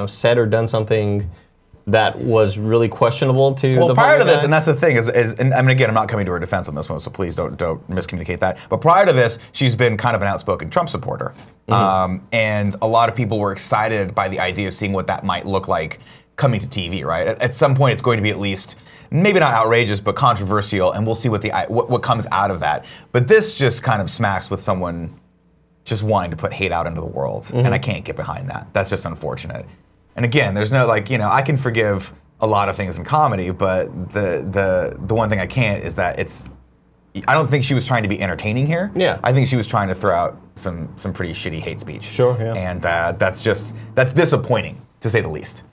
said or done something that was really questionable to the public. Well, prior to this, and that's the thing, and I mean, again, I'm not coming to her defense on this one, so please don't miscommunicate that. But prior to this, she's been kind of an outspoken Trump supporter. Mm-hmm. And a lot of people were excited by the idea of seeing what that might look like coming to TV, right? At some point, it's going to be at least, maybe not outrageous, but controversial, and we'll see what comes out of that. But this just kind of smacks with someone just wanting to put hate out into the world, mm-hmm. and I can't get behind that. That's just unfortunate. And again, there's no I can forgive a lot of things in comedy, but the one thing I can't is that I don't think she was trying to be entertaining here. Yeah. I think she was trying to throw out some pretty shitty hate speech. Sure, yeah. And that's disappointing, to say the least.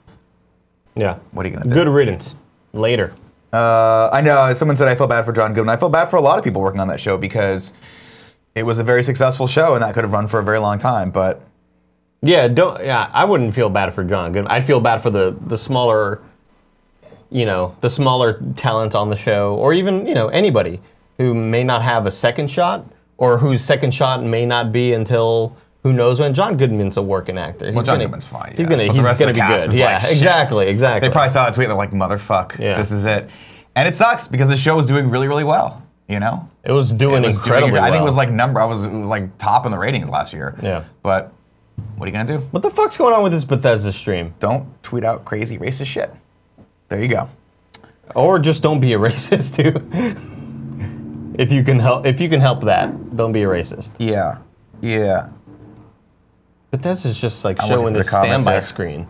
Yeah. What are you gonna do? Good riddance. Later. I know, someone said I feel bad for John Goodman. I feel bad for a lot of people working on that show because it was a very successful show and that could have run for a very long time, but... Yeah, I wouldn't feel bad for John Goodman. I'd feel bad for the smaller, the smaller talent on the show, or even, anybody who may not have a second shot, or whose second shot may not be until who knows when. John Goodman's a working actor. Well, John Goodman's fine. He's gonna be good. Yeah, like, exactly. They probably saw that tweet and they're like, motherfuck, this is it. And it sucks because the show was doing really, really well. It was doing incredibly well. I think it was like it was like top in the ratings last year. Yeah. But what are you gonna do? What the fuck's going on with this Bethesda stream? Don't tweet out crazy racist shit. There you go. Or just don't be a racist too. If you can help that, don't be a racist. Yeah. Yeah. Bethesda's just like showing the standby screen.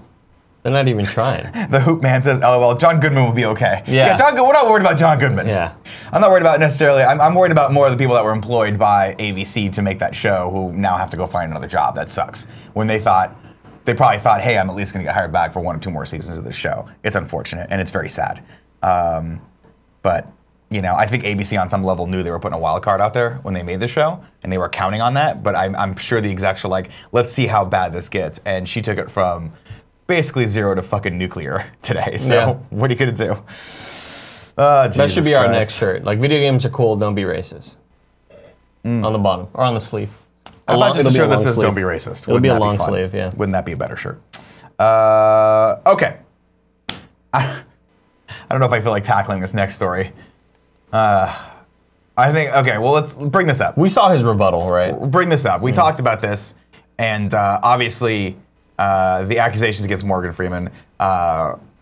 They're not even trying. The Hoop Man says, LOL, John Goodman will be okay. Yeah. We're not worried about John Goodman. Yeah. I'm not worried about necessarily, I'm worried about more of the people that were employed by ABC to make that show who now have to go find another job. That sucks. When they probably thought, hey, I'm at least gonna get hired back for 1 or 2 more seasons of this show. It's unfortunate and it's very sad. But, I think ABC on some level knew they were putting a wild card out there when they made the show, and they were counting on that, but I'm sure the execs were like, let's see how bad this gets. And she took it from basically 0 to fucking nuclear today. So what are you gonna do? That should be our next shirt. Like, video games are cool, don't be racist. On the bottom, or on the sleeve. How about just a shirt that says don't be racist? It'll be a long sleeve, yeah. Wouldn't that be a better shirt? Okay. I don't know if I feel like tackling this next story. I think, okay, well, let's bring this up. We saw his rebuttal, right? Bring this up. We talked about this, and obviously, the accusations against Morgan Freeman.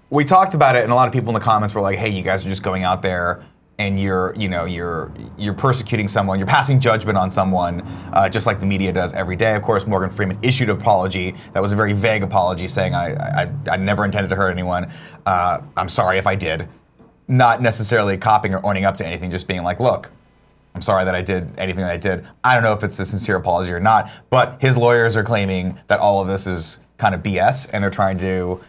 We talked about it, and a lot of people in the comments were like, "Hey, you guys are just going out there and you're persecuting someone, you're passing judgment on someone, just like the media does every day." Of course, Morgan Freeman issued an apology that was a very vague apology, saying, "I never intended to hurt anyone. I'm sorry if I did." Not necessarily copying or owning up to anything, just being like, "Look, I'm sorry that I did anything that I did." I don't know if it's a sincere apology or not, but his lawyers are claiming that all of this is kind of BS, and they're trying to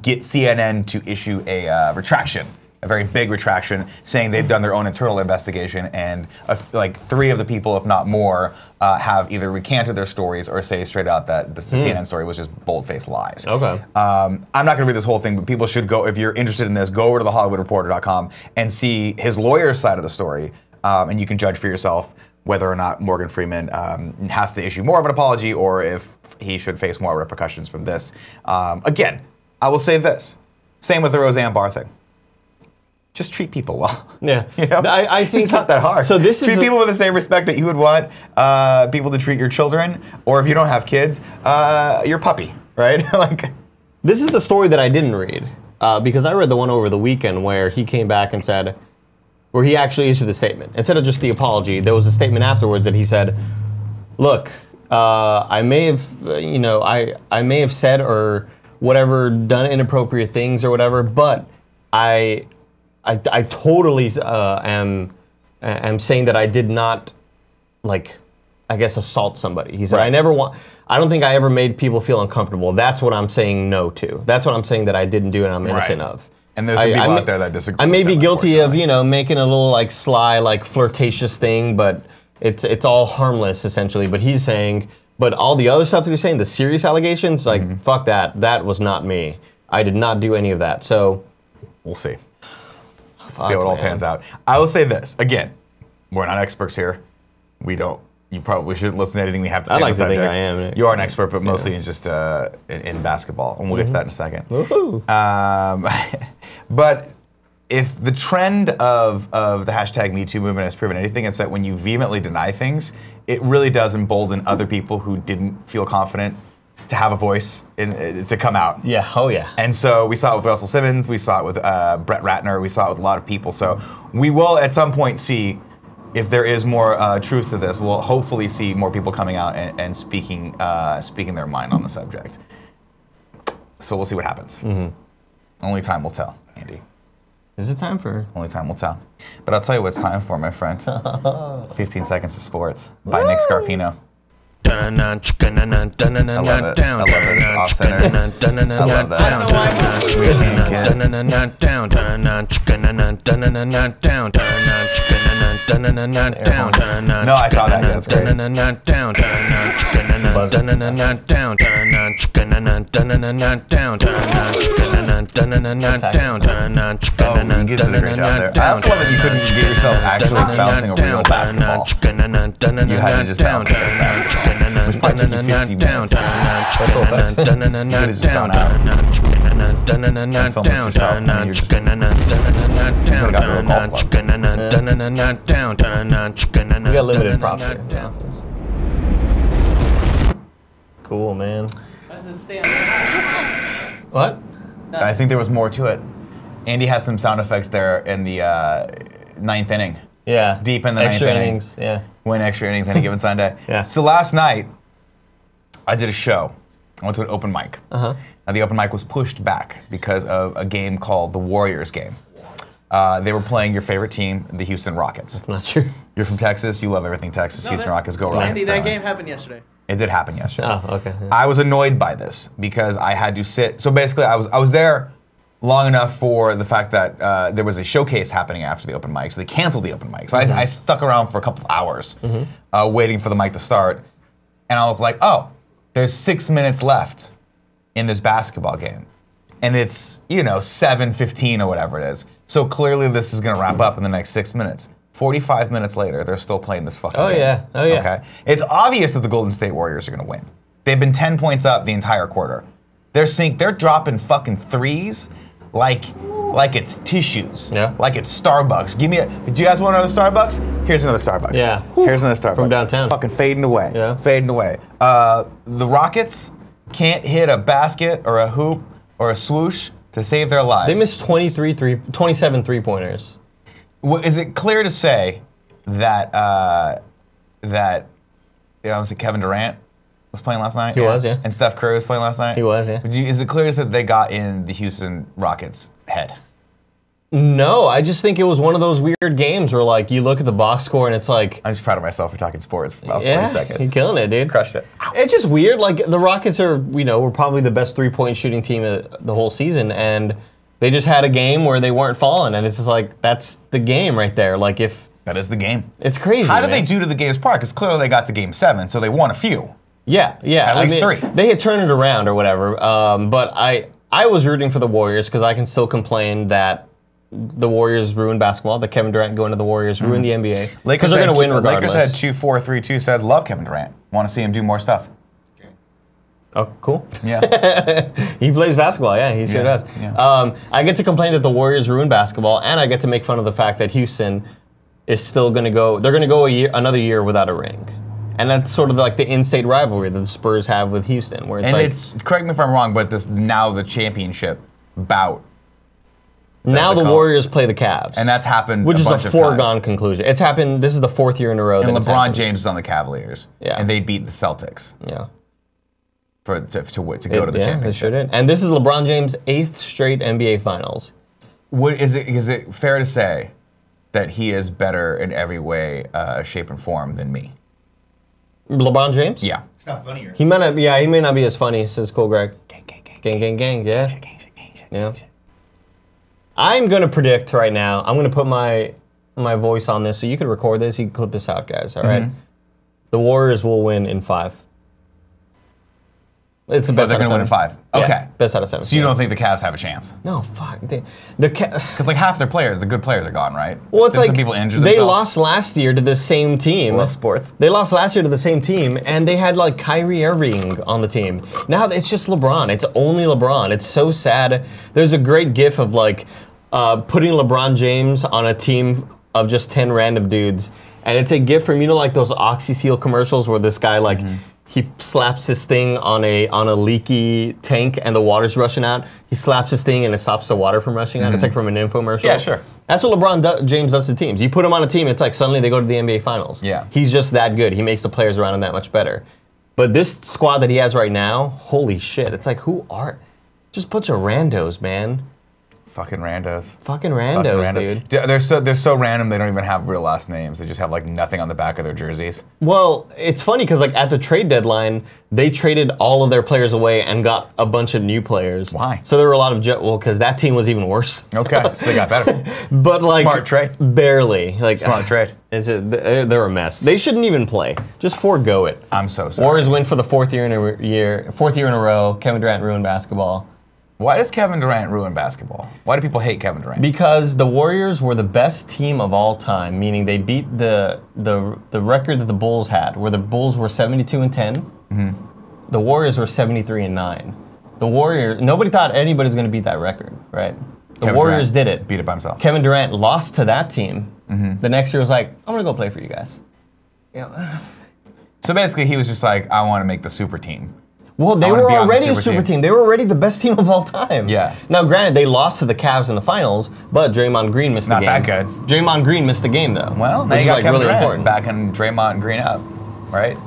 get CNN to issue a retraction, a very big retraction, saying they've done their own internal investigation, and like 3 of the people, if not more, have either recanted their stories or say straight out that the CNN story was just bold-faced lies. Okay. I'm not going to read this whole thing, but people should go, if you're interested in this, go over to thehollywoodreporter.com and see his lawyer's side of the story, and you can judge for yourself whether or not Morgan Freeman has to issue more of an apology or if he should face more repercussions from this. Again, I will say this. Same with the Roseanne Barr thing. Just treat people well. Yeah. I think it's not that hard. So this treat people with the same respect that you would want people to treat your children, or if you don't have kids, your puppy, right? Like, this is the story that I didn't read because I read the one over the weekend where he came back and said, where he actually issued the statement instead of just the apology. There was a statement afterwards that he said, "Look, I may have, I may have said or whatever, done inappropriate things or whatever, but I totally am saying that I did not, like, I guess assault somebody." He said, Right. I don't think I ever made people feel uncomfortable. That's what I'm saying no to. That's what I'm saying that I didn't do and I'm innocent of. And there's some people out there that disagree. I may be guilty of, making a little like sly, like flirtatious thing, but it's all harmless essentially. But he's saying, but all the other stuff that you're saying, the serious allegations, like fuck that. That was not me. I did not do any of that. So we'll see. See how it all pans out. I will say this again: we're not experts here. You probably shouldn't listen to anything we have to say. I like on the to think subject. I am. You are an expert, but mostly in just in basketball, and we'll get to that in a second. But if the trend of the hashtag #MeToo movement has proven anything, it's that when you vehemently deny things, it really does embolden other people who didn't feel confident to have a voice to come out. Yeah, oh yeah. And so we saw it with Russell Simmons, we saw it with Brett Ratner, we saw it with a lot of people. So we will at some point see if there is more truth to this. We'll hopefully see more people coming out and speaking their mind on the subject. So we'll see what happens. Only time will tell, Andy. Is it time for? Only time will tell. But I'll tell you what it's time for, my friend. 15 Seconds of Sports by Nick Scarpino. No, I saw that. Yeah, that's great. Oh, you did a great job there. I also love that you couldn't get yourself actually bouncing a real basketball. You had to just bounce it. Which probably took you 50 minutes. You could have just gone out. Film this yourself. I mean, you're just... You could have got a real golf club. We got limited props here. Yeah. Cool, man. What? I think there was more to it. Andy had some sound effects there in the 9th inning. Yeah. Deep in the extra 9th innings. inning. Yeah. Win extra innings any given Sunday. Yeah. So last night, I did a show. I went to an open mic. And the open mic was pushed back because of a game called the Warriors game. They were playing your favorite team, the Houston Rockets. That's not true. You're from Texas. You love everything Texas. Houston Rockets, go Rockets. Andy, that game happened yesterday. It did happen yesterday. Oh, okay. Yeah. I was annoyed by this because I had to sit. So basically, I was there long enough for the fact that there was a showcase happening after the open mic, so they canceled the open mic. So I stuck around for a couple of hours waiting for the mic to start, and I was like, oh, there's 6 minutes left in this basketball game, and it's 7:15 or whatever it is. So clearly this is going to wrap up in the next 6 minutes. 45 minutes later, they're still playing this fucking game. Oh yeah. Okay, it's obvious that the Golden State Warriors are going to win. They've been 10 points up the entire quarter. They're dropping fucking threes like it's tissues. Yeah. Like it's Starbucks. Do you guys want another Starbucks? Here's another Starbucks. Yeah. Here's another Starbucks. From downtown. Fucking fading away. Yeah. Fading away. The Rockets can't hit a basket or a hoop or a swoosh to save their lives. They missed 27 3-pointers. Is it clear to say that Kevin Durant was playing last night? He was, yeah. And Steph Curry was playing last night? He was, yeah. Is it clear to say that they got in the Houston Rockets' head? No, I just think it was one of those weird games where, like, you look at the box score and it's like... I'm just proud of myself for talking sports for about 40 seconds. You're killing it, dude. Crushed it. It's just weird. Like, the Rockets are, we're probably the best three-point shooting team of the whole season, and they just had a game where they weren't falling, and it's just like, that's the game right there. Like, if... That is the game. It's crazy, How did they do to the game's part? Because clearly they got to Game 7, so they won a few. Yeah. At least 3. They had turned it around or whatever, but I was rooting for the Warriors because I can still complain that the Warriors ruined basketball, that Kevin Durant going to the Warriors ruined the NBA. Because they're going to win regardless. Lakers had 2-4-3-2 says, love Kevin Durant. Want to see him do more stuff. Oh, cool. Yeah. He plays basketball, yeah, he sure does. Yeah. I get to complain that the Warriors ruined basketball, and I get to make fun of the fact that Houston is still going to go, they're going to go another year without a ring. And that's sort of like the in-state rivalry that the Spurs have with Houston, where it's and like... it's, correct me if I'm wrong, but this now the championship bout. Now the Warriors play the Cavs. And that's happened which a is bunch a of foregone times. conclusion. It's happened, this is the 4th year in a row and that it's LeBron happened. James is on the Cavaliers. Yeah. And they beat the Celtics. Yeah. To go to the championship. They sure did. And this is LeBron James' 8th straight NBA Finals. Is it fair to say that he is better in every way, shape, and form than me? LeBron James? Yeah. It's not funnier. He may not be as funny, says Cool Greg. Gang, yeah. Yeah. I'm gonna predict right now, I'm gonna put my voice on this so you can record this, you can clip this out, guys, all right? The Warriors will win in 5. It's the best they're out of 7. going to win in 5. Yeah, Okay. best out of 7. So you don't think the Cavs have a chance? No, fuck. Because like half their players, the good players are gone, right? Well, it's Didn't like some people injure they themselves? lost last year to the same team. Love sports. They lost last year to the same team, and they had like Kyrie Irving on the team. Now it's just LeBron. It's only LeBron. It's so sad. There's a great gif of like putting LeBron James on a team of just 10 random dudes, and it's a gif from like those OxySeal commercials where this guy like. He slaps his thing on a leaky tank and the water's rushing out. He slaps his thing and it stops the water from rushing out. It's like from an infomercial. Yeah, sure. That's what LeBron James does to teams. You put him on a team, it's like suddenly they go to the NBA Finals. Yeah. He's just that good. He makes the players around him that much better. But this squad that he has right now, holy shit. It's like, just a bunch of randos, man. Fucking randos. Fucking randos, dude. They're so random they don't even have real last names. They just have like nothing on the back of their jerseys. Well, it's funny because like at the trade deadline, they traded all of their players away and got a bunch of new players. Why? So there were a lot of because that team was even worse. Okay, so they got better. But like smart trade. Barely. Like smart trade. They're a mess. They shouldn't even play. Just forego it. I'm so sorry. Warriors win for the fourth year in a row. Kevin Durant ruined basketball. Why does Kevin Durant ruin basketball? Why do people hate Kevin Durant? Because the Warriors were the best team of all time, meaning they beat the record that the Bulls had, where the Bulls were 72-10. Mm-hmm. The Warriors were 73-9. The Warriors, nobody thought anybody was going to beat that record, right? The Warriors did it. Beat it by himself. Kevin Durant lost to that team. Mm-hmm. The next year was like, I'm going to go play for you guys. So basically, he was just like, I want to make the super team. Well, they were already a super team. They were already the best team of all time. Yeah. Now, granted, they lost to the Cavs in the finals, but Draymond Green missed the game. Not that good. Draymond Green missed the game, though. Well, now you got Kevin Durant backing Draymond Green up, right?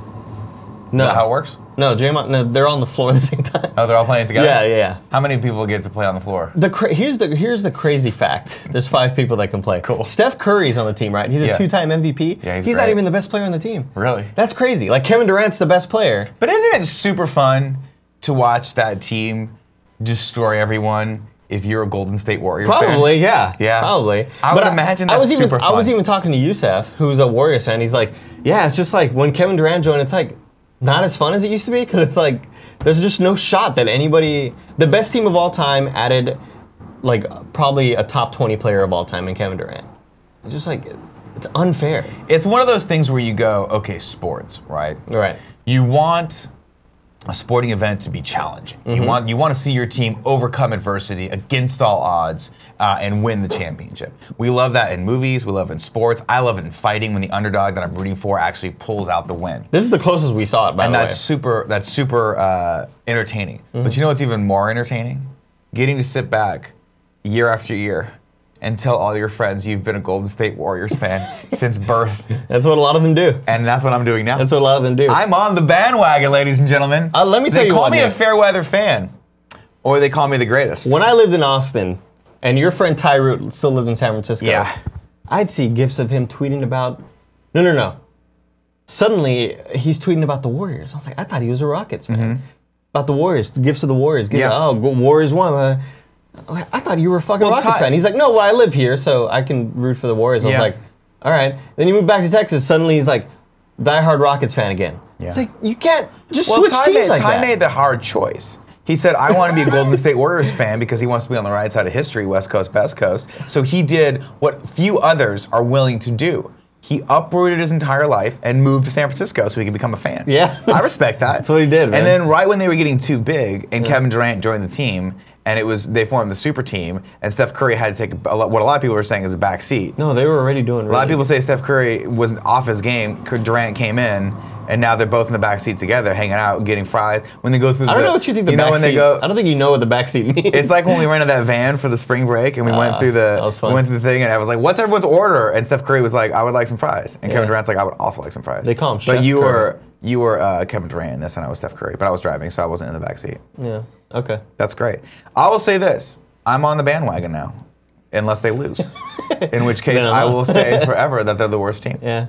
No. Is that how it works? No, they're on the floor at the same time. Oh, they're all playing together? Yeah. How many people get to play on the floor? Here's the crazy fact. There's 5 people that can play. Cool. Steph Curry's on the team, right? He's a 2-time MVP. Yeah, he's not even the best player on the team. Really? That's crazy. Like, Kevin Durant's the best player. But isn't it super fun to watch that team destroy everyone if you're a Golden State Warriors fan? Probably, yeah. Probably. I would imagine that's super fun. I was even talking to Yusef, who's a Warriors fan. He's like, yeah, it's just like when Kevin Durant joined, it's like not as fun as it used to be because it's like there's just no shot that anybody. The best team of all time added like probably a top 20 player of all time in Kevin Durant. It's just like it's unfair. It's one of those things where you go, okay, sports, right? Right. You want a sporting event to be challenging. Mm-hmm. You want to see your team overcome adversity against all odds and win the championship. We love that in movies. We love it in sports. I love it in fighting when the underdog that I'm rooting for actually pulls out the win. This is the closest we saw it, by the way. And that's super entertaining. Mm-hmm. But you know what's even more entertaining? Getting to sit back year after year and tell all your friends you've been a Golden State Warriors fan since birth. That's what a lot of them do. And that's what I'm doing now. That's what a lot of them do. I'm on the bandwagon, ladies and gentlemen. Let me tell you what, They call me a fair weather fan, or they call me the greatest. When I lived in Austin, and your friend Ty Root still lived in San Francisco, I'd see gifs of him tweeting about, no. Suddenly, he's tweeting about the Warriors. I was like, I thought he was a Rockets fan. Mm-hmm. About the Warriors, gifs of the Warriors. Warriors won. I thought you were a fucking Rockets fan. He's like, no, well, I live here, so I can root for the Warriors. I was like, all right. Then you move back to Texas, suddenly he's like, diehard Rockets fan again. Yeah. It's like, you can't just switch teams like that. Ty made the hard choice. He said, I want to be a Golden State Warriors fan because he wants to be on the right side of history, West Coast, Best Coast. So he did what few others are willing to do. He uprooted his entire life and moved to San Francisco so he could become a fan. Yeah. I respect that. That's what he did, man. And then right when they were getting too big and Kevin Durant joined the team, and they formed the super team, and Steph Curry had to take what a lot of people were saying is a back seat. No, they were already doing. A lot of people say Steph Curry was off his game. Durant came in, and now they're both in the back seat together, hanging out, getting fries. When they go through, I don't know what you think the back seat. I don't think you know what the back seat means. It's like when we rented that van for the spring break, and we went through the thing, and I was like, "What's everyone's order?" And Steph Curry was like, "I would like some fries," and Kevin Durant's like, "I would also like some fries." They call him Chef But Curry. you were Kevin Durant in this, and I was Steph Curry, but I was driving, so I wasn't in the back seat. Yeah. Okay. That's great. I will say this: I'm on the bandwagon now, unless they lose. In which case, I will say forever that they're the worst team. Yeah.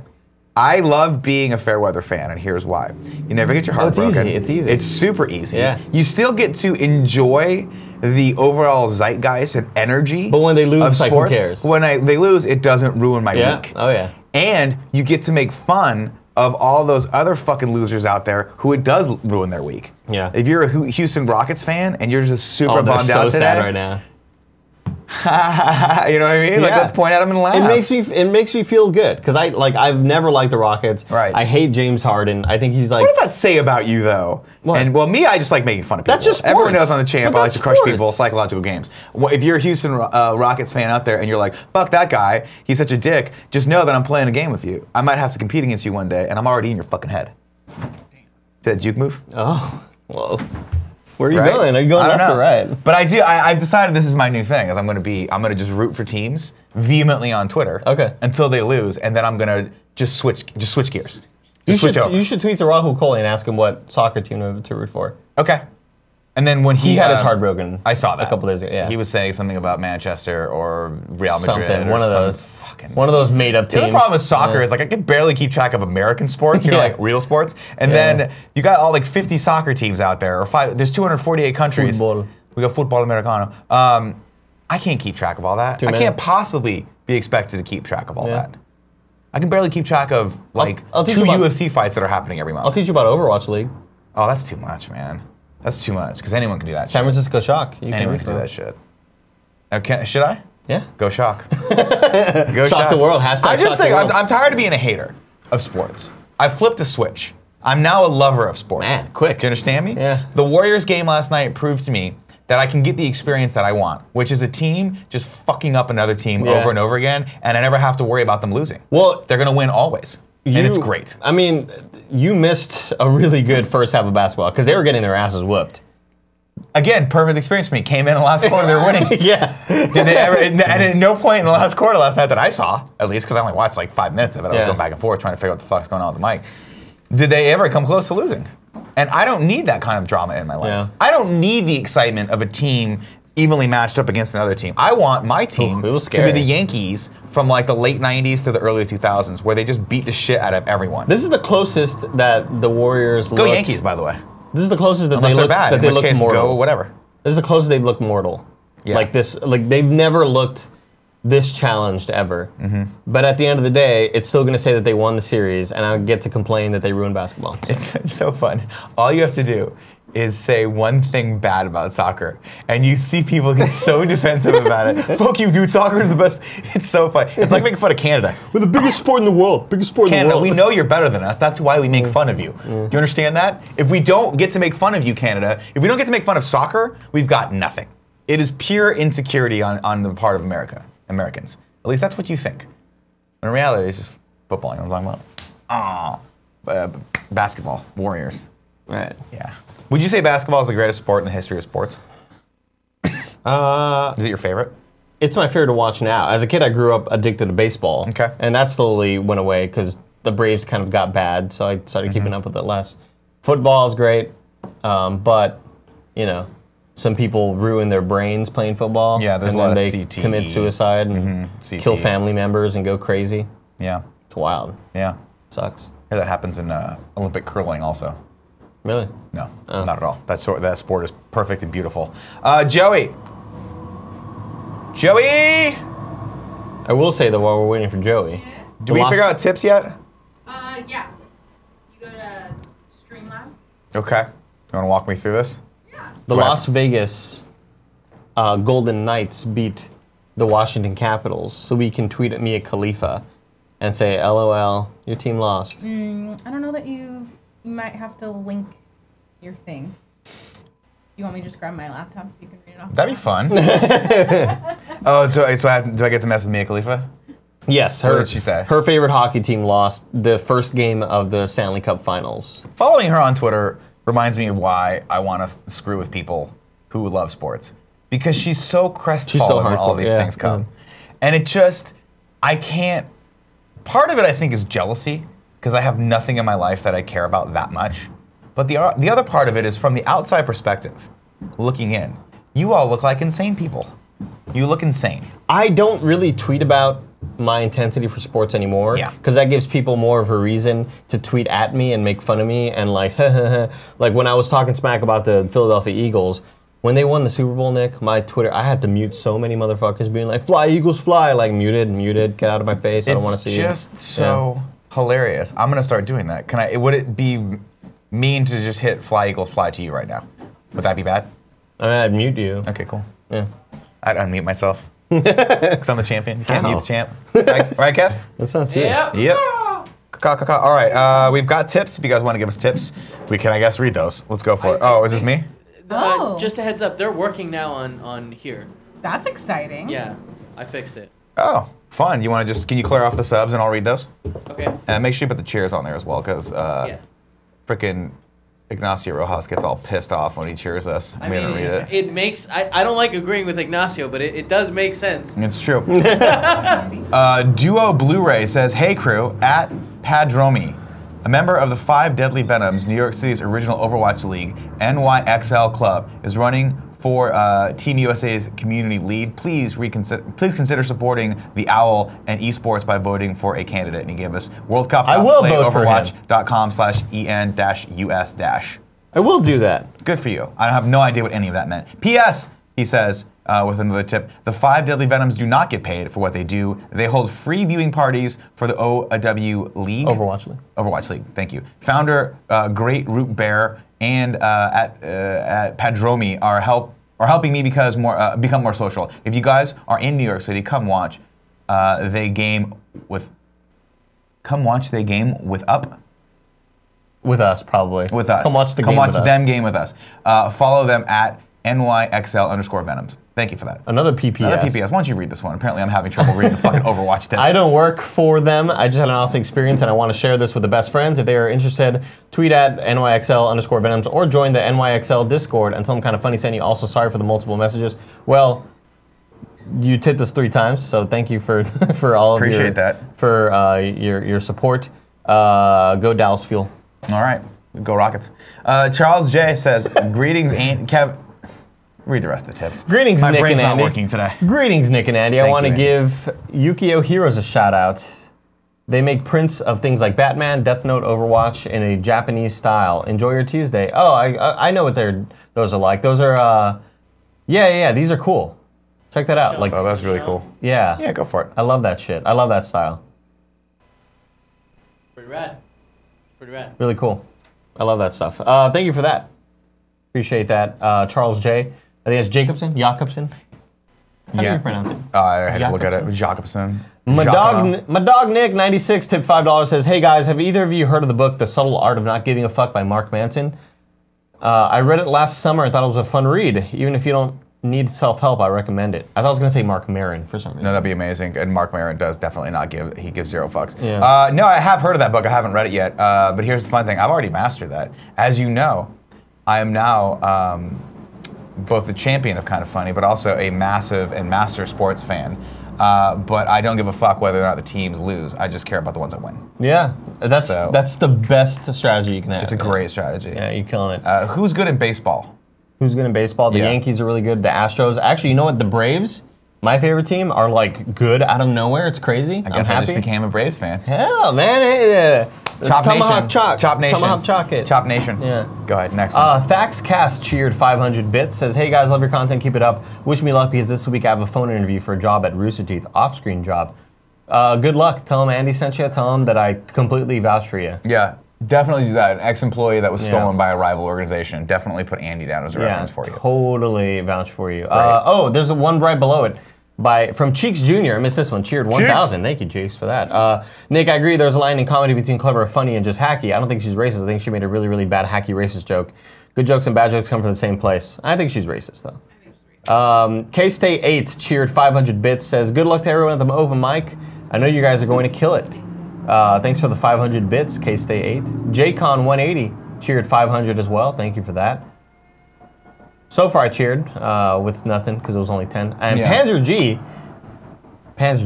I love being a fair weather fan, and here's why. You never get your heart broken. It's easy. It's super easy. Yeah. You still get to enjoy the overall zeitgeist and energy. But when they lose, it's like, who sports. cares? When they lose, it doesn't ruin my week. Oh, yeah. And you get to make fun of all those other fucking losers out there who it does ruin their week. Yeah. If you're a Houston Rockets fan and you're just super bummed so out today. sad right now. You know what I mean? Like, let's point at them and laugh. It makes me feel good because I've never liked the Rockets. Right. I hate James Harden. I think he's like. What does that say about you though? What? And me, I just like making fun of people. That's just sports. Everyone knows on the champ, I like to crush sports. people. Psychological games. If you're a Houston Rockets fan out there and you're like, fuck that guy, he's such a dick. Just know that I'm playing a game with you. I might have to compete against you one day, and I'm already in your fucking head. Is that a juke move? Oh, whoa. Where are you going? Are you going left or right? But I've decided this is my new thing. Is I'm gonna just root for teams vehemently on Twitter. Okay. Until they lose, and then I'm gonna just switch gears. You should tweet to Rahul Kohli and ask him what soccer team to root for. Okay. And then when he had his heart broken. I saw that a couple days ago. Yeah, he was saying something about Manchester or Real Madrid. Something. Or One of those. One of those made-up teams. The other problem with soccer is like I can barely keep track of American sports, you know, like real sports, and then you got all like 50 soccer teams out there, or there's 248 countries. Football. We got football Americano. I can't keep track of all that. I can't possibly be expected to keep track of all that. I can barely keep track of like I'll 2 UFC fights that are happening every month. I'll teach you about Overwatch League. Oh, that's too much, man. That's too much because anyone can do that. San Francisco Shock. Anyone can do that shit. Okay, should I? Yeah. Go Shock. Go shock the world. Hashtag I just shock think the world. I'm tired of being a hater of sports. I flipped a switch. I'm now a lover of sports. Man, quick. Do you understand me? Yeah. The Warriors game last night proved to me that I can get the experience that I want, which is a team just fucking up another team over and over again, and I never have to worry about them losing. Well, they're gonna win always, and it's great. I mean, you missed a really good first half of basketball because they were getting their asses whooped. Again, perfect experience for me. Came in the last quarter, they were winning. Yeah. Did they ever? And at no point in the last quarter last night that I saw, at least, because I only watched like 5 minutes of it. I was going back and forth trying to figure out what the fuck's going on with the mic. Did they ever come close to losing? And I don't need that kind of drama in my life. Yeah. I don't need the excitement of a team evenly matched up against another team. I want my team to be the Yankees from like the late 90s to the early 2000s, where they just beat the shit out of everyone. This is the closest that the Warriors Go Yankees, by the way. This is the closest that Unless they look bad, that they look mortal. Go whatever. This is the closest they've looked mortal. Yeah. Like this, like they've never looked this challenged ever. But at the end of the day, it's still going to say that they won the series, and I get to complain that they ruined basketball. So. It's so fun. All you have to do is say one thing bad about soccer, and you see people get so defensive about it. Fuck you, dude. Soccer is the best. It's so fun. It's like making fun of Canada. We're the biggest sport in the world. Biggest sport Canada, in the world. we know you're better than us. That's why we make fun of you. Do you understand that? If we don't get to make fun of you, Canada, if we don't get to make fun of soccer, we've got nothing. It is pure insecurity on the part of Americans. At least that's what you think. In reality, it's just football. You know what I'm talking about? Basketball. Warriors. Right. Yeah. Would you say basketball is the greatest sport in the history of sports? Is it your favorite? It's my favorite to watch now. As a kid, I grew up addicted to baseball. Okay. And that slowly went away because the Braves kind of got bad, so I started keeping up with it less. Football is great, but, you know, some people ruin their brains playing football. Yeah, there's and a lot of they CTE. commit suicide and kill family members and go crazy. Yeah. It's wild. Yeah. Sucks. I hear that happens in Olympic curling also. Really? No, not at all. That sport is perfect and beautiful. Joey! I will say that while we're waiting for Joey. Yes. Do we figure out tips yet? Yeah. You go to Streamlabs. Okay. You want to walk me through this? Yeah. The Las Vegas Golden Knights beat the Washington Capitals, so we can tweet at Mia Khalifa and say, LOL, your team lost. I don't know that you might have to link your thing. You want me to just grab my laptop so you can read it off? That'd be fun. Oh, so do I get to mess with Mia Khalifa? Yes. What did she say? Her favorite hockey team lost the first game of the Stanley Cup Finals. Following her on Twitter reminds me of why I want to screw with people who love sports. Because she's so crestfallen when all these things come. And it just, I can't, part of it I think is jealousy, because I have nothing in my life that I care about that much. But the other part of it is from the outside perspective, looking in. You all look like insane people. You look insane. I don't really tweet about my intensity for sports anymore. Yeah. Because that gives people more of a reason to tweet at me and make fun of me and like, like when I was talking smack about the Philadelphia Eagles, when they won the Super Bowl, Nick, my Twitter, I had to mute so many motherfuckers being like, fly, Eagles, fly. Like, muted, get out of my face. I don't want to see you. It's just so hilarious. I'm going to start doing that. Would it be mean to just hit fly, Eagles, fly to you right now? Would that be bad? I mean, I'd mute you. Okay, cool. Yeah. I'd unmute myself. Because I'm the champion. You can't mute the champ. Right, Kev? That's not true. Yep. Yep. All right, we've got tips. If you guys want to give us tips, we can, I guess, read those. Let's go for it. Oh, is this me? Just a heads up, they're working now on here. That's exciting. Yeah, I fixed it. Oh, fun. You want to can you clear off the subs and I'll read those? Okay. And make sure you put the cheers on there as well, because frickin' Ignacio Rojas gets all pissed off when he cheers us. I mean, read it. It makes, I don't like agreeing with Ignacio, but it does make sense. It's true. Duo Blu-ray says, hey crew, at Padromi. A member of the 5 Deadly Venoms, New York City's original Overwatch League, NYXL Club, is running for Team USA's community lead. Please consider supporting the Owl and esports by voting for a candidate. And he gave us World Cup. I will vote for him. Overwatch.com/en-us-. I will do that. Good for you. I have no idea what any of that meant. P.S. He says, with another tip, the 5 Deadly Venoms do not get paid for what they do. They hold free viewing parties for the OW League. Overwatch League, thank you. Founder Great Root Bear and at Padromi are helping me become more social. If you guys are in New York City, come watch they game with up. With us, probably. With us. Come watch the game with us. Come watch them game with us. Follow them at NYXL_Venoms. Thank you for that. Another PPS. Why don't you read this one? Apparently I'm having trouble reading the fucking Overwatch tips. I don't work for them. I just had an awesome experience and I want to share this with the best friends. If they are interested, tweet at NYXL_Venoms or join the NYXL Discord and tell them Kind of Funny sent you. Also, sorry for the multiple messages. Well, you tipped us 3 times, so thank you for for all of Appreciate that. For your support. Go Dallas Fuel. All right. Go Rockets. Charles J says, greetings, Kev. Read the rest of the tips. Greetings, My Nick brain's and Andy. not working today. Greetings, Nick and Andy. I want to Andy. give Yu-Gi-Oh! Heroes a shout out. They make prints of things like Batman, Death Note, Overwatch in a Japanese style. Enjoy your Tuesday. Oh, I know what those are like. Those are, yeah. These are cool. Check that out. Like, oh, that's really cool. Yeah. Yeah, go for it. I love that shit. I love that style. Pretty rad. Pretty rad. Really cool. I love that stuff. Thank you for that. Appreciate that. Charles J. I think it's Jacobson? How do you pronounce it? I had to look at it. Jacobson. My dog Nick, 96, tipped $5, says, hey guys, have either of you heard of the book, The Subtle Art of Not Giving a Fuck by Mark Manson? I read it last summer and thought it was a fun read. Even if you don't need self-help, I recommend it. I thought I was going to say Mark Maron for some reason. No, that'd be amazing. And Mark Maron does definitely not give, he gives 0 fucks. Yeah. No, I have heard of that book. I haven't read it yet. But here's the fun thing. I've already mastered that. As you know, I am now both the champion of Kind of Funny, but also a massive and master sports fan. But I don't give a fuck whether or not the teams lose. I just care about the ones that win. Yeah, that's the best strategy you can have. It's a great strategy. Yeah, you're killing it. Who's good in baseball? Who's good in baseball? The Yankees are really good. The Astros. Actually, you know what? The Braves, my favorite team, are like good out of nowhere. It's crazy. I guess I just became a Braves fan. Hell, man. Chop Tomahawk Nation. Chalk. Chop Nation. Tomahawk Chalk it. Chop Nation. Yeah. Go ahead, next one. Thaxcast cheered 500 bits. Says, hey guys, love your content. Keep it up. Wish me luck because this week I have a phone interview for a job at Rooster Teeth. Off-screen job. Good luck. Tell him Andy sent you. Tell him that I completely vouch for you. Yeah. Definitely do that. An ex-employee that was stolen by a rival organization. Definitely put Andy down as a reference for you. Totally vouch for you. There's one right below it. From Cheeks Jr. I missed this one. Cheered 1,000. Thank you, Cheeks, for that. Nick, I agree. There's a line in comedy between clever, funny, and just hacky. I don't think she's racist. I think she made a really, really bad, hacky, racist joke. Good jokes and bad jokes come from the same place. I think she's racist, though. K-Stay 8 cheered 500 bits. Says, good luck to everyone at the open mic. I know you guys are going to kill it. Thanks for the 500 bits, K-Stay 8. JCon 180 cheered 500 as well. Thank you for that. So far I cheered with nothing because it was only 10. And Panzer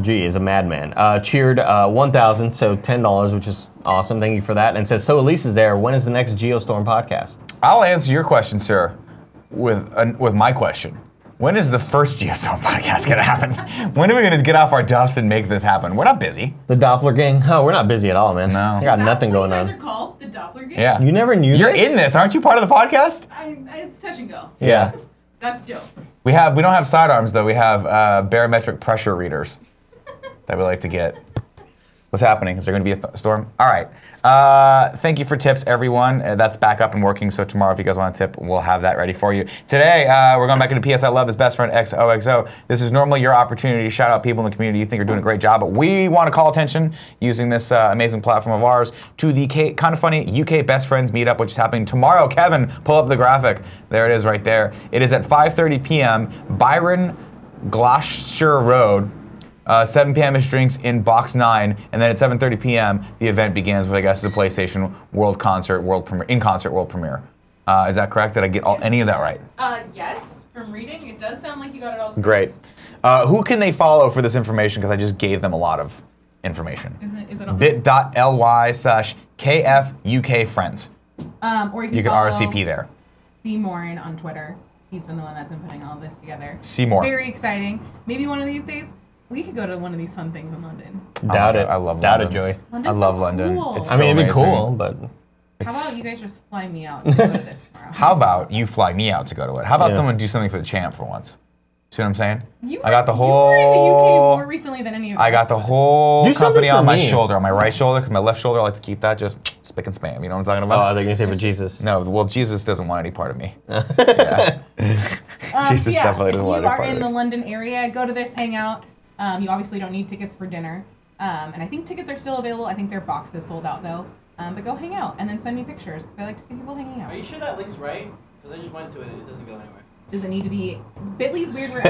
G is a madman. Cheered 1,000, so $10, which is awesome. Thank you for that. And says, so Elise is there. When is the next Geostorm podcast? I'll answer your question, sir, with my question. When is the first Geostorm podcast going to happen? When are we going to get off our duffs and make this happen? We're not busy. The Doppler Gang? Oh, we're not busy at all, man. No. I got nothing going on. What you guys are called? The Doppler Gang? Yeah. You never knew You're this? in this. Aren't you part of the podcast? It's touch and go. Yeah. That's dope. We don't have sidearms, though. We have barometric pressure readers that we like to get. What's happening? Is there going to be a storm? All right. Thank you for tips, everyone. That's back up and working, so tomorrow, if you guys want a tip, we'll have that ready for you. Today, we're going back into PS I Love His Best Friend XOXO. This is normally your opportunity to shout out people in the community you think are doing a great job, but we want to call attention, using this amazing platform of ours, to the Kind of Funny UK Best Friends meetup, which is happening tomorrow. Kevin, pull up the graphic. There it is right there. It is at 5:30 p.m., Byron Gloucester Road. 7 p.m. is drinks in Box 9, and then at 7:30 p.m. the event begins with, I guess, the PlayStation World Concert World Premiere. Is that correct? Did I get any of that right? Yes. From reading, it does sound like you got it all. Great. Who can they follow for this information? Because I just gave them a lot of information. Is it on bit.ly/KFUNK KF UK Friends. Or You can RSVP there. Seymour on Twitter. He's been the one that's been putting all this together. Seymour. It's very exciting. Maybe one of these days we could go to one of these fun things in London. Doubt it. I love Doubt London. it, Joey. London's I love so London. cool. It's I mean, it'd be amazing. cool, but How about you guys just fly me out to go to this tomorrow? How about you fly me out to go to it? How about Yeah. someone do something for the champ for once? See what I'm saying? You I got the You were in the UK whole. more recently than any of us. I got the whole Do something company on for my me. shoulder, on my right shoulder, because my left shoulder I like to keep that just spick and spam. You know what I'm talking oh, I about? think you say for Jesus. No, well, Jesus doesn't want any part of me. Yeah. Jesus yeah, definitely doesn't if want you any are part in of the me. London area, go to this hangout. You obviously don't need tickets for dinner. And I think tickets are still available. I think their box is sold out though. But go hang out and then send me pictures because I like to see people hanging out. Are you sure that link's right? Because I just went to it. It doesn't go anywhere. Does it need to be? Bitly's weird. Weird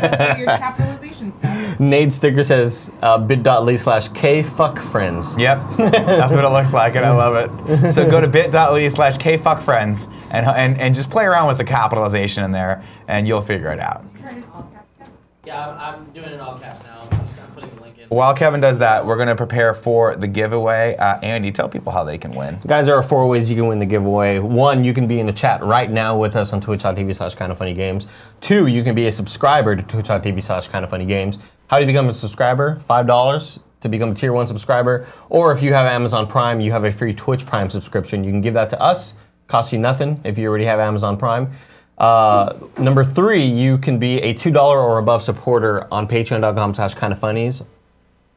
capitalization stuff. Nate Sticker says bit.ly/kfuckfriends. Yep, that's what it looks like, and I love it. So go to bit.ly/kfuckfriends and just play around with the capitalization in there, and you'll figure it out. Turn it all caps, caps. Yeah, I'm doing it in all caps now. I'm putting the link in. While Kevin does that, we're going to prepare for the giveaway. Andy, tell people how they can win. Guys, there are 4 ways you can win the giveaway. 1, you can be in the chat right now with us on twitch.tv/kindoffunnygames. 2, you can be a subscriber to twitch.tv/kindoffunnygames. How do you become a subscriber? $5 to become a tier 1 subscriber. Or if you have Amazon Prime, you have a free Twitch Prime subscription. You can give that to us. Costs you nothing if you already have Amazon Prime. Number 3, you can be a $2 or above supporter on patreon.com/kindoffunnies.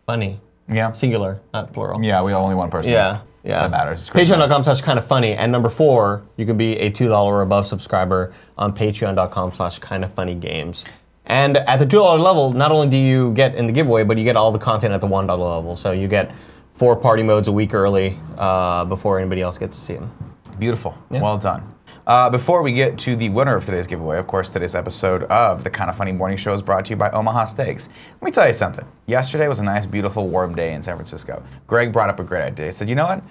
Funny. Yeah. Singular, not plural. Yeah, we have only one person. Yeah. That matters. It's great. Patreon.com/kindoffunny. And number 4, you can be a $2 or above subscriber on patreon.com/kindoffunnygames. And at the $2 level, not only do you get in the giveaway, but you get all the content at the $1 level. So you get 4 party modes a week early before anybody else gets to see them. Beautiful. Yeah. Well done. Before we get to the winner of today's giveaway, of course, today's episode of the Kind of Funny Morning Show is brought to you by Omaha Steaks. Let me tell you something. Yesterday was a nice, beautiful, warm day in San Francisco. Greg brought up a great idea. He said, you know what?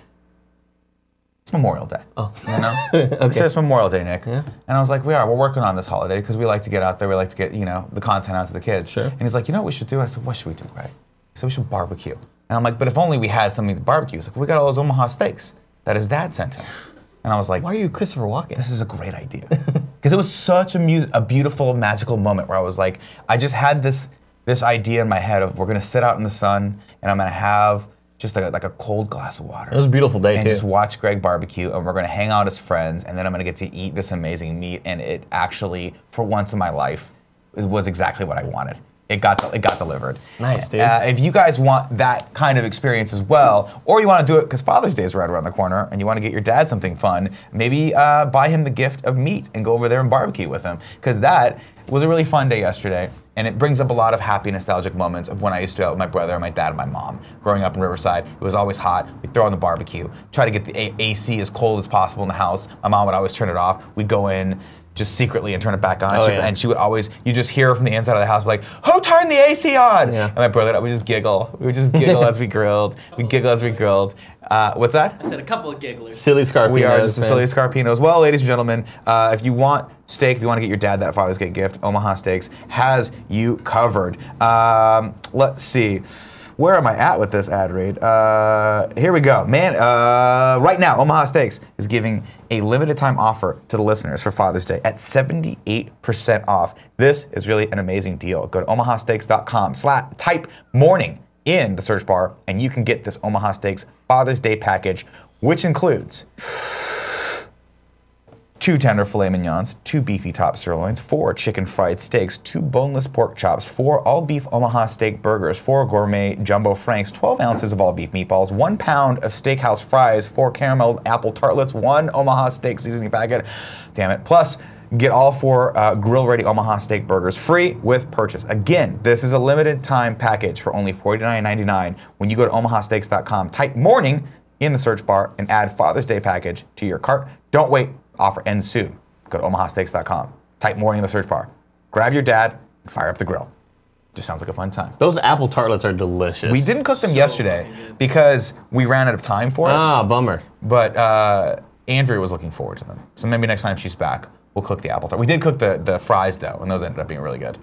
It's Memorial Day. Oh. You know? Okay. He said it's Memorial Day, Nick. Yeah. And I was like, we're working on this holiday because we like to get out there. We like to get, the content out to the kids. Sure. And he's like, you know what we should do? I said, what should we do, Greg? He said, we should barbecue. And I'm like, but if only we had something to barbecue. He's like, we got all those Omaha Steaks that his dad sent him. And I was like, Why are you Christopher Walken? this is a great idea. Because it was such a beautiful, magical moment where I was like, I just had this idea in my head of we're going to sit out in the sun and I'm going to have just like a cold glass of water. It was a beautiful day, and too. just watch Greg barbecue, and we're going to hang out as friends, and then I'm going to get to eat this amazing meat, and it actually, for once in my life, it was exactly what I wanted. It got delivered. Nice, dude. If you guys want that kind of experience as well, or you want to do it because Father's Day is right around the corner, and you want to get your dad something fun, maybe buy him the gift of meat and go over there and barbecue with him, because that was a really fun day yesterday, and it brings up a lot of happy, nostalgic moments of when I used to go out with my brother, my dad, and my mom. Growing up in Riverside, it was always hot. We'd throw on the barbecue, try to get the AC as cold as possible in the house. My mom would always turn it off. We'd go in just secretly and turn it back on. And she would always, you just hear her from the inside of the house, like, who turned the AC on? Yeah. And my brother would just giggle. We would just giggle as we grilled. We'd giggle as we grilled. What's that? I said a couple of gigglers. Silly Scarpino. We are just the silly Scarpinos. Well, ladies and gentlemen, if you want steak, if you want to get your dad that Father's Day gift, Omaha Steaks has you covered. Let's see. Where am I at with this ad read? Here we go. Man, right now, Omaha Steaks is giving a limited time offer to the listeners for Father's Day at 78% off. This is really an amazing deal. Go to omahasteaks.com, type morning in the search bar, and you can get this Omaha Steaks Father's Day package, which includes 2 tender filet mignons, 2 beefy top sirloins, 4 chicken fried steaks, 2 boneless pork chops, 4 all-beef Omaha steak burgers, 4 gourmet jumbo franks, 12 ounces of all-beef meatballs, 1 pound of steakhouse fries, 4 caramel apple tartlets, 1 Omaha steak seasoning packet, damn it, plus get all 4 grill-ready Omaha steak burgers free with purchase. Again, this is a limited time package for only $49.99 when you go to omahasteaks.com, type morning in the search bar, and add Father's Day package to your cart. Don't wait. Offer ends soon. Go to omahasteaks.com. Type morning in the search bar. Grab your dad and fire up the grill. Just sounds like a fun time. Those apple tartlets are delicious. We didn't cook them yesterday because we ran out of time for it. Ah, bummer. But Andrea was looking forward to them. So maybe next time she's back, we'll cook the apple tart. We did cook the fries though, and those ended up being really good.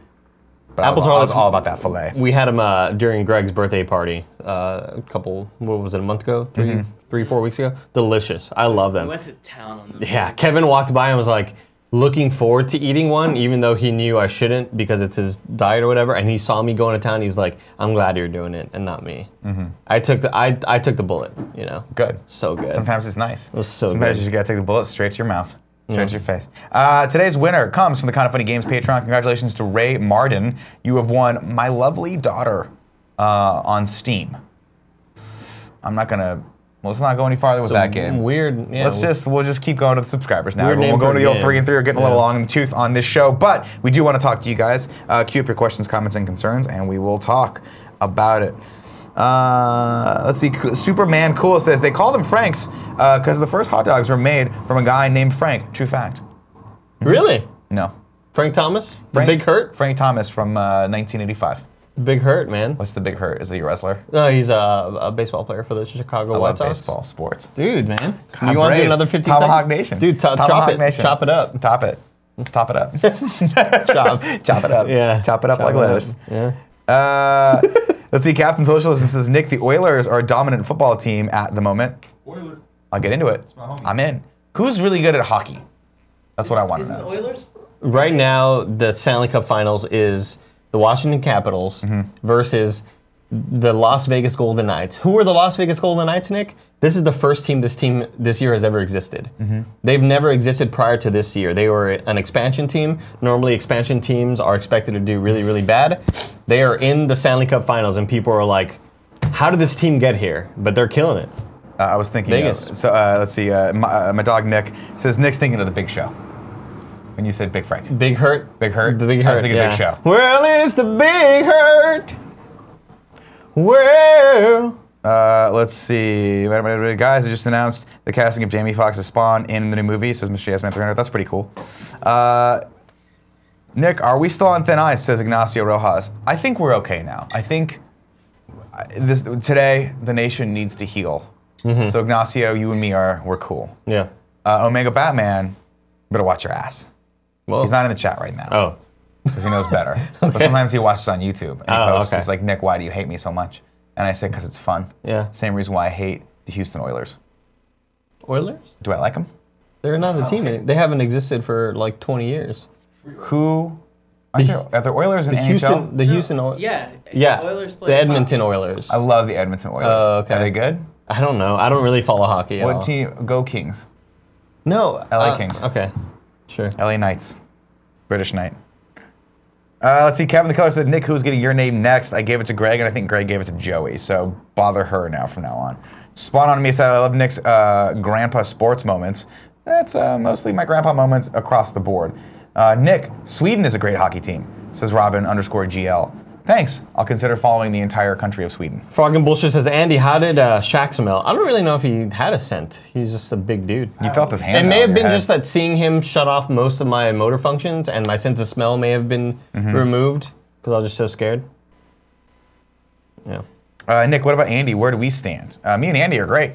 But Apple I was tartlets, all about that filet. We had them during Greg's birthday party a month ago? 3-4 weeks ago. Delicious. I love them. We went to town on them. Yeah, Kevin walked by and was like looking forward to eating one, even though he knew I shouldn't because it's his diet or whatever. And he saw me going to town. He's like, "I'm glad you're doing it and not me." I took the bullet. You know. Good. So good. Sometimes it's nice. It was so Sometimes good. you just gotta take the bullet straight to your mouth. Straight to your face. Today's winner comes from the Kind of Funny Games Patreon. Congratulations to Ray Marden. You have won My Lovely Daughter on Steam. I'm not gonna. Let's not go any farther with that game. Weird. Yeah. We'll just keep going to the subscribers now. Weird We'll name go for to a the old game. 3 and 3 are getting a little long in the tooth on this show, but we do want to talk to you guys. Queue up your questions, comments, and concerns, and we will talk about it. Let's see. Superman Cool says they call them Franks because the first hot dogs were made from a guy named Frank. True fact. Really? No. Frank Thomas? Frank, The Big Hurt? Frank Thomas from 1985. Big Hurt, man. What's the Big Hurt? Is he a wrestler? No, he's a baseball player for the Chicago I White love Sox. baseball, sports. Dude, man. God, You want to do Braves. another 15 Tomahawk seconds? Nation. Dude, chop Tomahawk it. Nation. Chop it up. Top it. Top it up. Chop. Chop it up. Yeah. Chop it up like lettuce. Yeah. Let's see. Captain Socialism says, Nick, the Oilers are a dominant football team at the moment. Oilers. I'll get into it. my homie. I'm in. Who's really good at hockey? That's what I want to Isn't the know. Oilers? Right now, the Stanley Cup Finals is the Washington Capitals versus the Las Vegas Golden Knights. Who are the Las Vegas Golden Knights, Nick? This is the first team this year has ever existed. They've never existed prior to this year. They were an expansion team. Normally, expansion teams are expected to do really, really bad. They are in the Stanley Cup Finals, and people are like, how did this team get here? But they're killing it. I was thinking. Vegas. Let's see. My dog Nick says Nick's thinking of the Big Show. When you said Big Frank. Big Hurt? Big Hurt? The Big Hurt, I was thinking yeah. Big Show. Well, it's the Big Hurt. Well. Let's see. Guys, I just announced the casting of Jamie Foxx's Spawn in the new movie, says Mr. Yes Man 300. That's pretty cool. Nick, are we still on thin ice, says Ignacio Rojas. I think we're okay now. I think today the nation needs to heal. So Ignacio, you and me we're cool. Yeah. Omega Batman, better watch your ass. Whoa. He's not in the chat right now. Oh. Because he knows better. But sometimes he watches on YouTube and he posts, okay. he's like, Nick, why do you hate me so much? And I say, because it's fun. Yeah. Same reason why I hate the Houston Oilers. Oilers? Do I like them? They're not a team. They haven't existed for like 20 years. Who? Are there Oilers in NHL? The Houston Oilers. Yeah. Oilers play the Edmonton hockey. Oilers. I love the Edmonton Oilers. Oh, okay. Are they good? I don't know. I don't really follow hockey at all. What team? Go Kings. No. LA Kings. Okay. Sure. LA Knights. British Knight. Let's see. Kevin the Color said, Nick, who's getting your name next? I gave it to Greg, and I think Greg gave it to Joey. So bother her now from now on. Spawn on me said, I love Nick's grandpa sports moments. That's mostly my grandpa moments across the board. Nick, Sweden is a great hockey team, says Robin_GL. Thanks. I'll consider following the entire country of Sweden. Frog and Bullshit says, Andy, how did Shaq smell? I don't really know if he had a scent. He's just a big dude. You felt his hand. It may on have your been head. just that seeing him shut off most of my motor functions and my sense of smell may have been removed because I was just so scared. Yeah. Nick, what about Andy? Where do we stand? Me and Andy are great.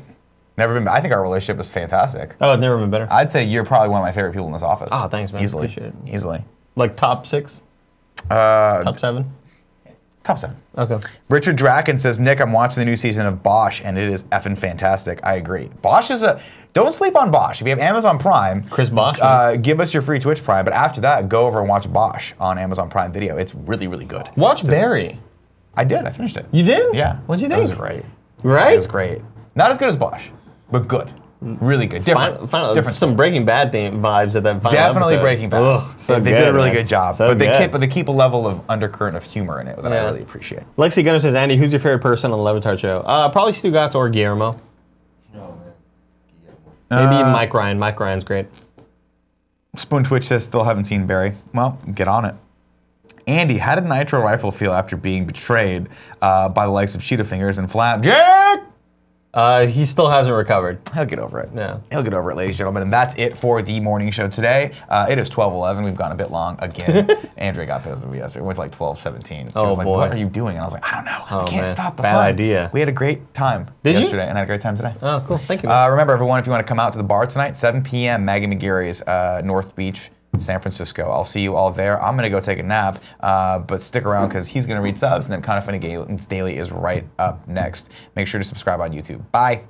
Never been. I think our relationship is fantastic. Oh, it's never been better. I'd say you're probably one of my favorite people in this office. Oh, thanks, man. Easily. Appreciate it. Easily. Like top 6? Top Top 7? Top 7. Okay. Richard Draken says, Nick, I'm watching the new season of Bosch, and it is effing fantastic. I agree. Bosch is don't sleep on Bosch. If you have Amazon Prime, Chris Bosch. give us your free Twitch Prime, but after that, go over and watch Bosch on Amazon Prime Video. It's really, really good. Watch Barry. I did. I finished it. You did? Yeah. What'd you It think? was great. Right? It was great. Not as good as Bosch, but good. Really good. Different. Different. Some Breaking Bad vibes at that final Definitely episode. Breaking Bad. Ugh, so they good, did a really man. good job, So but good. they keep a level of undercurrent of humor in it that I Yeah. really appreciate. Lexi Gunner says, Andy, who's your favorite person on the Levitard show? Probably Stu Gatz or Guillermo. No, man. Maybe Mike Ryan. Mike Ryan's great. Spoon Twitch says, still haven't seen Barry. Well, get on it. Andy, how did Nitro Rifle feel after being betrayed by the likes of Cheetah Fingers and Flapjack? He still hasn't recovered. He'll get over it. Yeah. He'll get over it, ladies and gentlemen. And that's it for the morning show today. It is 12:11. We've gone a bit long again. Andrea got those yesterday. It was like 12:17. She was like, boy. what are you doing? And I was like, I don't know. I can't man. stop the Bad fun. idea. We had a great time yesterday and had a great time today. Oh, cool. Thank you. Man. Remember, everyone, if you want to come out to the bar tonight, 7 p.m., Maggie McGarry's North Beach, San Francisco. I'll see you all there. I'm going to go take a nap, but stick around because he's going to read subs, and then Kind of Funny Games Daily is right up next. Make sure to subscribe on YouTube. Bye.